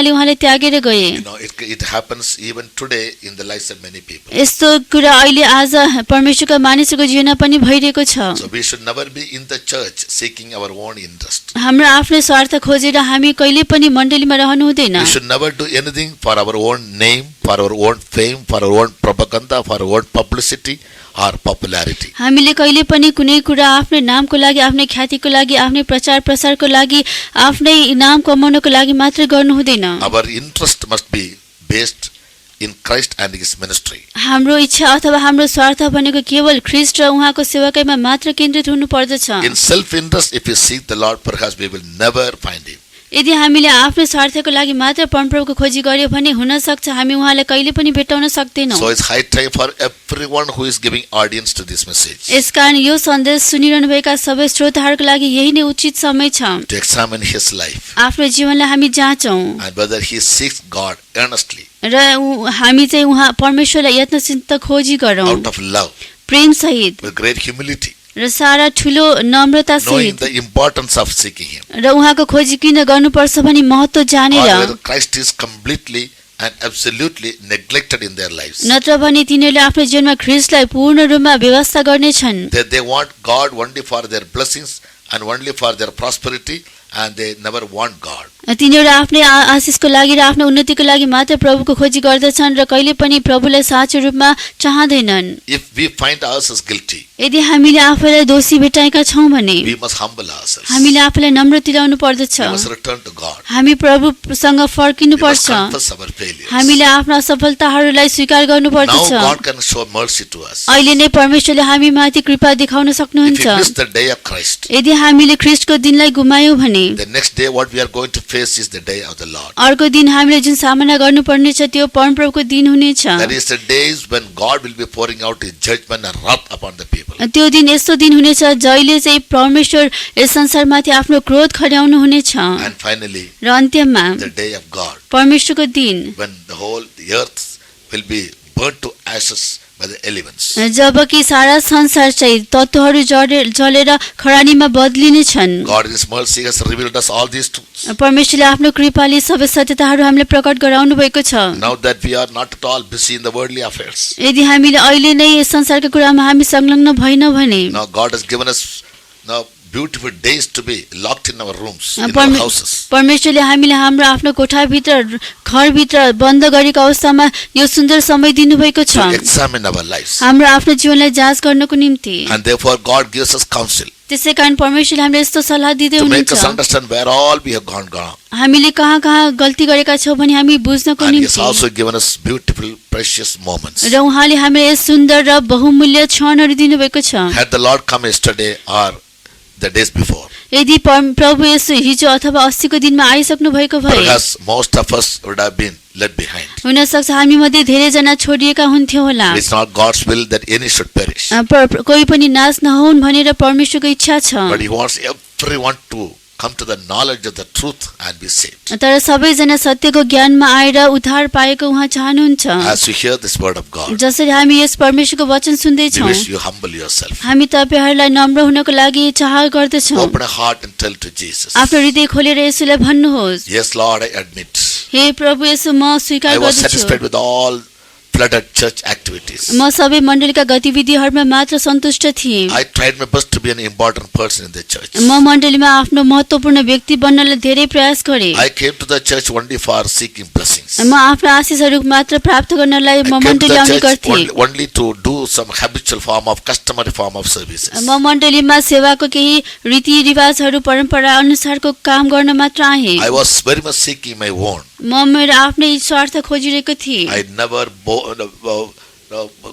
Speaker 2: उहाँले त्यागेर गए।
Speaker 1: You know, it happens even today in the lives of many people.
Speaker 2: यस्तो कुरा अहिले आज परमेश्वरका मानिसहरूको जीवनमा पनि भइरहेको छ।
Speaker 1: So we should never be in the church seeking our own interest.
Speaker 2: हाम्रो आफ्नै स्वार्थ खोजेर हामी कहिले पनि मण्डलीमा रहनु हुँदैन।
Speaker 1: We should never do anything for our own name, for our own fame, for our own propaganda, for our own publicity or popularity.
Speaker 2: हामीले कहिले पनि कुनै कुरा आफ्नै नामको लागि, आफ्नै ख्यातिको लागि, आफ्नै प्रचार प्रसारको लागि, आफ्नै नाम कमाउनको लागि मात्रै गर्नु हुँदैन।
Speaker 1: Our interest must be based in Christ and His ministry.
Speaker 2: हाम्रो इच्छा अथवा हाम्रो स्वार्थ भनेको केवल ख्रीष्ट र उहाँको सेवाकैमा मात्र केन्द्रित हुनु पर्दछ।
Speaker 1: In self-interest, if we seek the Lord, perhaps we will never find Him.
Speaker 2: यदि हामीले आफ्नो स्वार्थको लागि मात्र परमप्रभुको खोजी गर्यो भने हुन सक्छ हामी उहाँलाई कहिले पनि भेटाउन सक्दैनौँ।
Speaker 1: So it's high time for everyone who is giving audience to this message
Speaker 2: यसकारण यो सन्देश सुनिरहनु भएका सबै श्रोताहरूको लागि यही नै उचित समय छ।
Speaker 1: to examine his life
Speaker 2: आफ्नो जीवनलाई हामी जाँचौँ
Speaker 1: and whether he seeks God earnestly
Speaker 2: र हामी चाहिँ उहाँ परमेश्वरलाई यत्नसित खोजी गरौँ
Speaker 1: out of love
Speaker 2: प्रेम सहित
Speaker 1: with great humility,
Speaker 2: र सारा ठुलो नम्रता
Speaker 1: knowing
Speaker 2: सहित
Speaker 1: the importance of seeking Him.
Speaker 2: र उहाँको खोजी किन गर्नुपर्छ भनी महत्त्व
Speaker 1: Or
Speaker 2: जानेर
Speaker 1: whether Christ is completely and absolutely neglected in their lives.
Speaker 2: नत्र भने तिनीहरूले आफ्नो जीवनमा ख्रीष्टलाई पूर्ण रूपमा व्यवस्था गर्नेछन्।
Speaker 1: They want God only for their blessings and only for their prosperity, and they never want God.
Speaker 2: तिनीहरू आफ्नै आशिषको लागि र आफ्नो उन्नतिको लागि मात्र प्रभुको खोजी गर्दछन् र कहिले पनि प्रभुलाई साँचो रूपमा चाहँदैनन्।
Speaker 1: If we find ourselves guilty,
Speaker 2: यदि हामीले आफैलाई दोषी भेटाएका छौँ भने
Speaker 1: we must humble ourselves.
Speaker 2: हामीले आफैलाई नम्र तुल्याउनु पर्दछ।
Speaker 1: We must return to God.
Speaker 2: हामी प्रभुसँग फर्किनु
Speaker 1: We must
Speaker 2: पर्छ।
Speaker 1: confess our failures.
Speaker 2: हामीले आफ्ना असफलताहरूलाई स्वीकार गर्नु
Speaker 1: Now
Speaker 2: पर्दछ।
Speaker 1: God can show mercy to us.
Speaker 2: अहिले नै परमेश्वरले हामी माथि कृपा देखाउन
Speaker 1: If
Speaker 2: सक्नुहुन्छ।
Speaker 1: we miss the day of Christ,
Speaker 2: यदि हामीले ख्रीष्टको दिनलाई गुमायौँ भने
Speaker 1: the next day what we are going to face is the day of the Lord.
Speaker 2: अर्को दिन हामीले जुन सामना गर्नुपर्नेछ त्यो परमप्रभुको दिन हुनेछ।
Speaker 1: That is the days when God will be pouring out His judgment and wrath upon the people.
Speaker 2: त्यो दिन यस्तो दिन हुनेछ जहिले चाहिँ परमेश्वर यस संसारमाथि आफ्नो क्रोध खर्याउनु हुनेछ।
Speaker 1: And finally,
Speaker 2: र अन्त्यमा
Speaker 1: the day of God,
Speaker 2: परमेश्वरको दिन
Speaker 1: when the earth will be burnt to ashes by the elements.
Speaker 2: जबकि सारा संसार चाहिँ तत्त्वहरू जलेर खरानीमा बदलिने छन्।
Speaker 1: God in His mercy has revealed us all these truths.
Speaker 2: परमेश्वरले आफ्नो कृपाले सबै सत्यताहरू हामीलाई प्रकट गराउनु भएको छ।
Speaker 1: Now that we are not at all busy in the worldly affairs,
Speaker 2: यदि हामीले अहिले नै यस संसारका कुरामा हामी संलग्न भएन भने
Speaker 1: now God has given us now beautiful days to be locked in our rooms, in our houses.
Speaker 2: परमेश्वरले हामीले हाम्रो आफ्नो कोठाभित्र घरभित्र बन्द गरेको अवस्थामा यो सुन्दर समय दिनुभएको छ
Speaker 1: To examine our lives.
Speaker 2: हाम्रो आफ्नो जीवनलाई जाँच गर्नको निम्ति।
Speaker 1: And therefore God gives us counsel
Speaker 2: त्यसै कारण परमेश्वरले हामीलाई यस्तो सल्लाह दिँदै
Speaker 1: to make us
Speaker 2: हुनुहुन्छ
Speaker 1: understand where all we have gone wrong.
Speaker 2: हामीले कहाँ कहाँ गल्ती गरेका छौँ भने हामी बुझ्नको
Speaker 1: And He has
Speaker 2: निम्ति
Speaker 1: also given us beautiful, precious moments.
Speaker 2: र उहाँले हामीलाई यस सुन्दर र बहुमूल्य क्षणहरू दिनुभएको छ।
Speaker 1: Had the Lord come yesterday or the days before,
Speaker 2: यदि प्रभु यसो हिजो अथवा अस्तिको दिनमा आइसक्नु भएको भए
Speaker 1: perhaps most of us would have been left behind.
Speaker 2: हुन सक्छ हामी मध्ये धेरैजना छोडिएका हुन्थ्यो होला।
Speaker 1: It's not God's will that any should perish,
Speaker 2: कोही पनि नाश नहुन् भनेर परमेश्वरको इच्छा छ।
Speaker 1: but He wants everyone to come to the knowledge of the truth and be saved.
Speaker 2: तर सबैजना सत्यको ज्ञानमा आएर उद्धार पाएको उहाँ चाहनुहुन्छ।
Speaker 1: As you hear this word of God,
Speaker 2: जसरी हामी यस परमेश्वरको वचन
Speaker 1: we
Speaker 2: सुन्दैछौँ
Speaker 1: wish you humble yourself.
Speaker 2: हामी तपाईहरूलाई नम्र हुनको लागि चाह गर्दछौँ।
Speaker 1: Open a heart and tell to Jesus,
Speaker 2: आफ्नो हृदय खोलेर यसोलाई भन्नुहोस्,
Speaker 1: yes Lord, I admit
Speaker 2: हे प्रभु यसो म स्वीकार
Speaker 1: I was satisfied
Speaker 2: गर्दछु
Speaker 1: with all flooded church activities.
Speaker 2: म सबै मण्डलीका गतिविधिहरूमा मात्र सन्तुष्ट थिएँ।
Speaker 1: I tried my best to be an important person in the church.
Speaker 2: म मण्डलीमा आफ्नो महत्त्वपूर्ण व्यक्ति बन्नलाई धेरै प्रयास गरेँ।
Speaker 1: I came to the church only for seeking blessings.
Speaker 2: म आफ्नो आशिषहरू मात्र प्राप्त गर्नलाई म
Speaker 1: I came to
Speaker 2: मण्डली
Speaker 1: the
Speaker 2: आउने
Speaker 1: church
Speaker 2: गर्थेँ।
Speaker 1: only to do some habitual form of customary form of services.
Speaker 2: म मण्डलीमा सेवाको केही रीतिरिवाजहरू परम्परा अनुसारको काम गर्न मात्र आएँ।
Speaker 1: I was very much seeking my own.
Speaker 2: म मेरो आफ्नै स्वार्थ खोजिरहेको थिएँ।
Speaker 1: I never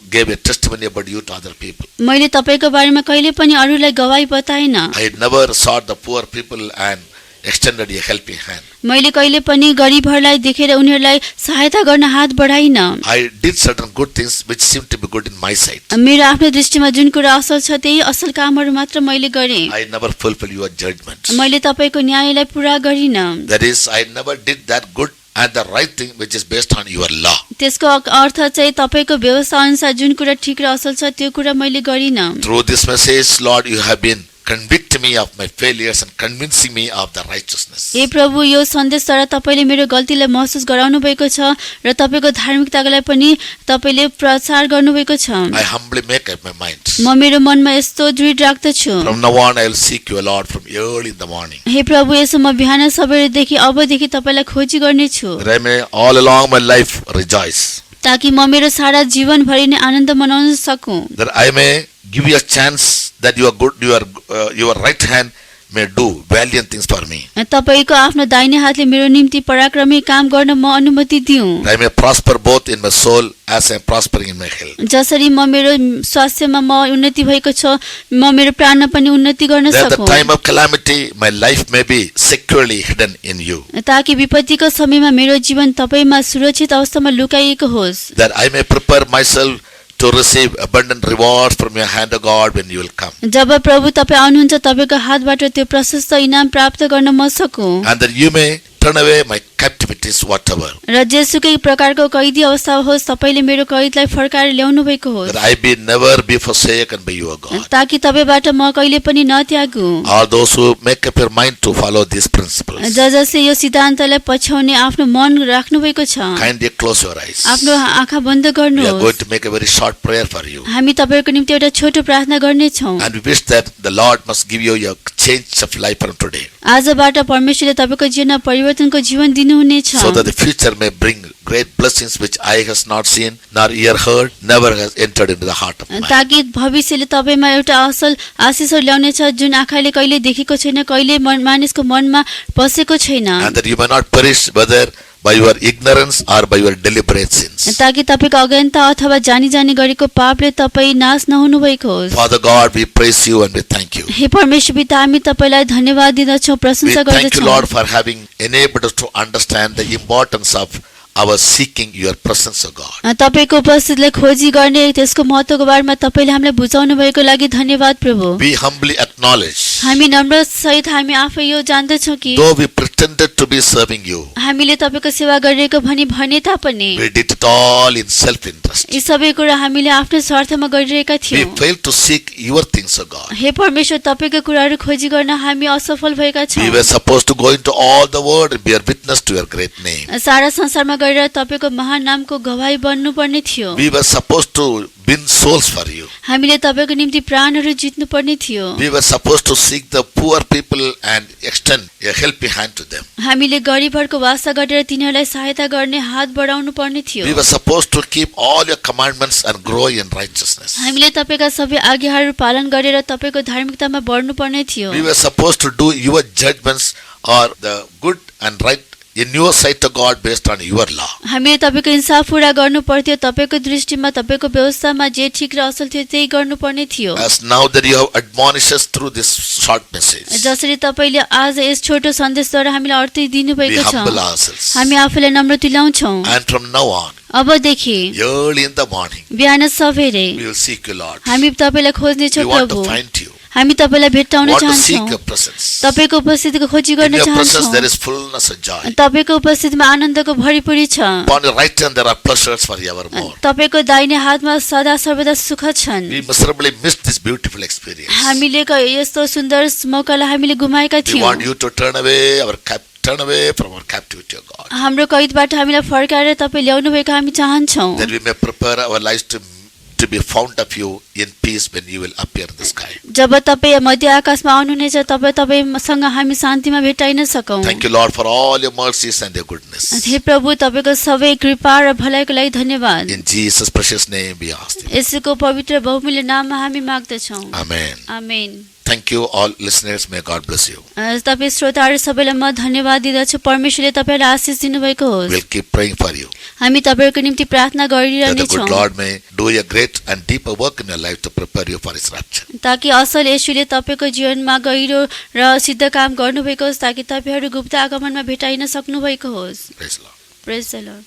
Speaker 1: gave a testimony about you to other people.
Speaker 2: मैले तपाईको बारेमा कहिले पनि अरूलाई गवाही बताइन।
Speaker 1: I never sought the poor people and extended a helping hand.
Speaker 2: मैले कहिले पनि गरिबहरूलाई देखेर उनीहरूलाई सहायता गर्न हात बढाइन।
Speaker 1: I did certain good things which seemed to be good in my sight.
Speaker 2: मेरो आफ्नो दृष्टिमा जुन कुरा असल छ त्यही असल कामहरू मात्र मैले गरेँ।
Speaker 1: I never fulfilled your judgment.
Speaker 2: मैले तपाईको न्यायलाई पूरा गरिन।
Speaker 1: That is, I never did that good and the right thing which is based on your law.
Speaker 2: त्यसको अर्थ चाहिँ तपाईको व्यवस्था अनुसार जुन कुरा ठिक र असल छ त्यो कुरा मैले गरिन।
Speaker 1: Through this message, Lord, you have been convicting me of my failures and convincing me of the righteousness.
Speaker 2: हे प्रभु यो सन्देशद्वारा तपाईले मेरो गल्तीलाई महसुस गराउनु भएको छ र तपाईको धार्मिकताको लागि पनि तपाईले प्रचार गर्नु भएको छ।
Speaker 1: I humbly make up my mind.
Speaker 2: म मेरो मनमा यस्तो दृढ राख्दछु।
Speaker 1: From now on, I will seek you, Lord, from early in the morning.
Speaker 2: हे प्रभु यसो म बिहान सबेरदेखि अबदेखि तपाईलाई खोजी गर्नेछु
Speaker 1: That I may all along my life rejoice.
Speaker 2: ताकि म मेरो सारा जीवनभरि नै आनन्द मनाउन सकूं।
Speaker 1: That I may give you a chance that your right hand may do valiant things for me.
Speaker 2: तपाईको आफ्नो दाहिने हातले मेरो निम्ति पराक्रमी काम गर्न म अनुमति दिऊ।
Speaker 1: I may prosper both in my soul as I am prospering in my health.
Speaker 2: जसरी म मेरो स्वास्थ्यमा म उन्नति भएको छ, म मेरो प्राणमा पनि उन्नति गर्न
Speaker 1: That the
Speaker 2: सकूँ।
Speaker 1: time of calamity, my life may be securely hidden in you.
Speaker 2: ताकि विपत्तिको समयमा मेरो जीवन तपाईमा सुरक्षित अवस्थामा लुकाइएको होस्।
Speaker 1: That I may prepare myself to receive abundant rewards from your hand, O God, when you will come.
Speaker 2: जब प्रभु तपाईँ आउनुहुन्छ, तपाईको हातबाट त्यो प्रशस्त इनाम प्राप्त गर्न म सकूँ।
Speaker 1: And that you may turn away my captivities, whatever.
Speaker 2: र जेसुकै प्रकारको कैदी अवस्था होस्, तपाईले मेरो कैदलाई फर्काएर ल्याउनु भएको होस्।
Speaker 1: That I be never be forsaken by you, O God.
Speaker 2: ताकि तपाईबाट म कहिले पनि नत्यागु।
Speaker 1: All those who make up your mind to follow these principles,
Speaker 2: जसले यो सिद्धान्तलाई पछ्याउने आफ्नो मन राख्नु भएको छ,
Speaker 1: kindly close your eyes.
Speaker 2: आफ्नो आँखा बन्द
Speaker 1: We are
Speaker 2: गर्नुहोस्।
Speaker 1: going to make a very short prayer for you.
Speaker 2: हामी तपाईको निम्ति एउटा छोटो प्रार्थना गर्नेछौँ।
Speaker 1: And we wish that the Lord must give you your change of life from today,
Speaker 2: आजबाट परमेश्वरले तपाईको जीवनमा परिवर्तनको जीवन दिनुहुनेछ,
Speaker 1: so that the future may bring great blessings which eye has not seen, nor ear heard, never has entered into the heart of man.
Speaker 2: ताकि भविष्यले तपाईमा एउटा असल आशिषहरू ल्याउनेछ जुन आँखाले कहिले देखेको छैन, कहिले मानिसको मनमा बसेको छैन।
Speaker 1: And that you may not perish whether by your ignorance or by your deliberate sins.
Speaker 2: ताकि तपाईको अज्ञानता अथवा जानी जानी गरेको पापले तपाई नाश नहुनु भएको होस्।
Speaker 1: Father God, we praise you and we thank you.
Speaker 2: हे परमेश्वर पिता, हामी तपाईलाई धन्यवाद दिदछौँ,
Speaker 1: We
Speaker 2: प्रशंसा
Speaker 1: thank you,
Speaker 2: गर्दछौँ।
Speaker 1: Lord, for having enabled us to understand the importance of our seeking your presence, O God.
Speaker 2: तपाईको उपस्थितिलाई खोजी गर्ने त्यसको महत्त्वको बारेमा तपाईले हामीलाई बुझाउनु भएको लागि धन्यवाद प्रभु।
Speaker 1: We humbly acknowledge,
Speaker 2: हामी नम्र सहित हामी आफै यो जान्दछौँ कि
Speaker 1: though we pretended to be serving you,
Speaker 2: हामीले तपाईको सेवा गरिरहेको भनी भने तापनि
Speaker 1: we did it all in self-interest.
Speaker 2: यी सबै कुरा हामीले आफ्नो स्वार्थमा गरिरहेका
Speaker 1: We
Speaker 2: थियौँ।
Speaker 1: failed to seek your things, O God.
Speaker 2: हे परमेश्वर, तपाईको कुराहरू खोजी गर्न हामी असफल भएका
Speaker 1: We
Speaker 2: छौँ।
Speaker 1: were supposed to go into all the world and bear witness to your great name.
Speaker 2: सारा संसारमा गएर तपाईको महान नामको गवाही बन्नुपर्ने थियो।
Speaker 1: We were supposed to win souls for you.
Speaker 2: हामीले तपाईको निम्ति प्राणहरू जित्नु पर्ने थियो।
Speaker 1: We were supposed to seek the poor people and extend a helping hand to them.
Speaker 2: हामीले गरिबहरूको वास्ता गरेर तिनीहरूलाई सहायता गर्ने हात बढाउनु पर्ने थियो।
Speaker 1: We were supposed to keep all your commandments and grow in righteousness.
Speaker 2: हामीले तपाईका सबै आज्ञाहरू पालन गरेर तपाईको धार्मिकतामा बढ्नु पर्ने थियो।
Speaker 1: We were supposed to do your judgments or the good and right in your sight, O God, based on your law.
Speaker 2: हामीले तपाईको इन्साफ पूरा गर्नु पर्थ्यो, तपाईको दृष्टिमा तपाईको व्यवस्थामा जे ठिक र असल थियो त्यही गर्नुपर्ने थियो।
Speaker 1: As now that you have admonished us through this short message,
Speaker 2: जसरी तपाईले आज यस छोटो सन्देशद्वारा हामीलाई अर्थ दिनु
Speaker 1: we
Speaker 2: भएको छ,
Speaker 1: humble ourselves.
Speaker 2: हामी आफूलाई नम्र तुल्याउँछौँ।
Speaker 1: And from now on,
Speaker 2: अबदेखि
Speaker 1: early in the morning,
Speaker 2: बिहान सवेरे
Speaker 1: we will seek you, Lord.
Speaker 2: हामी तपाईलाई खोज्नेछौँ
Speaker 1: We want
Speaker 2: प्रभु।
Speaker 1: to find you.
Speaker 2: हामी तपाईलाई भेट्टाउन
Speaker 1: We want to seek
Speaker 2: चाहन्छौँ।
Speaker 1: your presence.
Speaker 2: तपाईको उपस्थितिको खोजी
Speaker 1: In
Speaker 2: गर्न
Speaker 1: your presence
Speaker 2: चाहन्छौँ।
Speaker 1: there is fullness of joy.
Speaker 2: तपाईको उपस्थितिमा आनन्दको भरिपूरी छ।
Speaker 1: Upon your right hand there are pleasures forevermore.
Speaker 2: तपाईको दाहिने हातमा सदा सर्वदा सुख छन्।
Speaker 1: We miserably missed this beautiful experience.
Speaker 2: हामीले यस्तो सुन्दर मौकालाई हामीले गुमाएका
Speaker 1: We
Speaker 2: थियौँ।
Speaker 1: want you to turn away from our captivity, O God.
Speaker 2: हाम्रो कैदबाट हामीलाई फर्काएर तपाईँ ल्याउनु भएको हामी चाहन्छौँ।
Speaker 1: That we may prepare our lives to be found of you in peace when you will appear in the sky.
Speaker 2: जब तपाईँ मध्य आकाशमा आउनुहुनेछ, तपाईसँग हामी शान्तिमा भेटाइन सकौँ।
Speaker 1: Thank you, Lord, for all your mercies and your goodness.
Speaker 2: हे प्रभु, तपाईको सबै कृपा र भलाइको लागि धन्यवाद।
Speaker 1: In Jesus' precious name we ask you.
Speaker 2: यसको पवित्र बहुमूल्य नाममा हामी माग्दछौँ।
Speaker 1: Amen.
Speaker 2: Amen.
Speaker 1: Thank you all listeners. May God bless you.
Speaker 2: तपाईँ श्रोताहरू सबैलाई म धन्यवाद दिदछु। परमेश्वरले तपाईलाई आशिष दिनुभएको होस्।
Speaker 1: We'll keep praying for you.
Speaker 2: हामी तपाईहरूको निम्ति प्रार्थना
Speaker 1: That the
Speaker 2: गरिरहनेछौँ
Speaker 1: good Lord may do a great and deeper work in your life to prepare you for his rapture.
Speaker 2: ताकि असल येशूले तपाईको जीवनमा गहिरो र सिद्ध काम गर्नुभएको होस्, ताकि तपाईहरू गुप्त आगमनमा भेटाइन सक्नुभएको होस्।
Speaker 1: Praise the Lord.
Speaker 2: Praise the lord.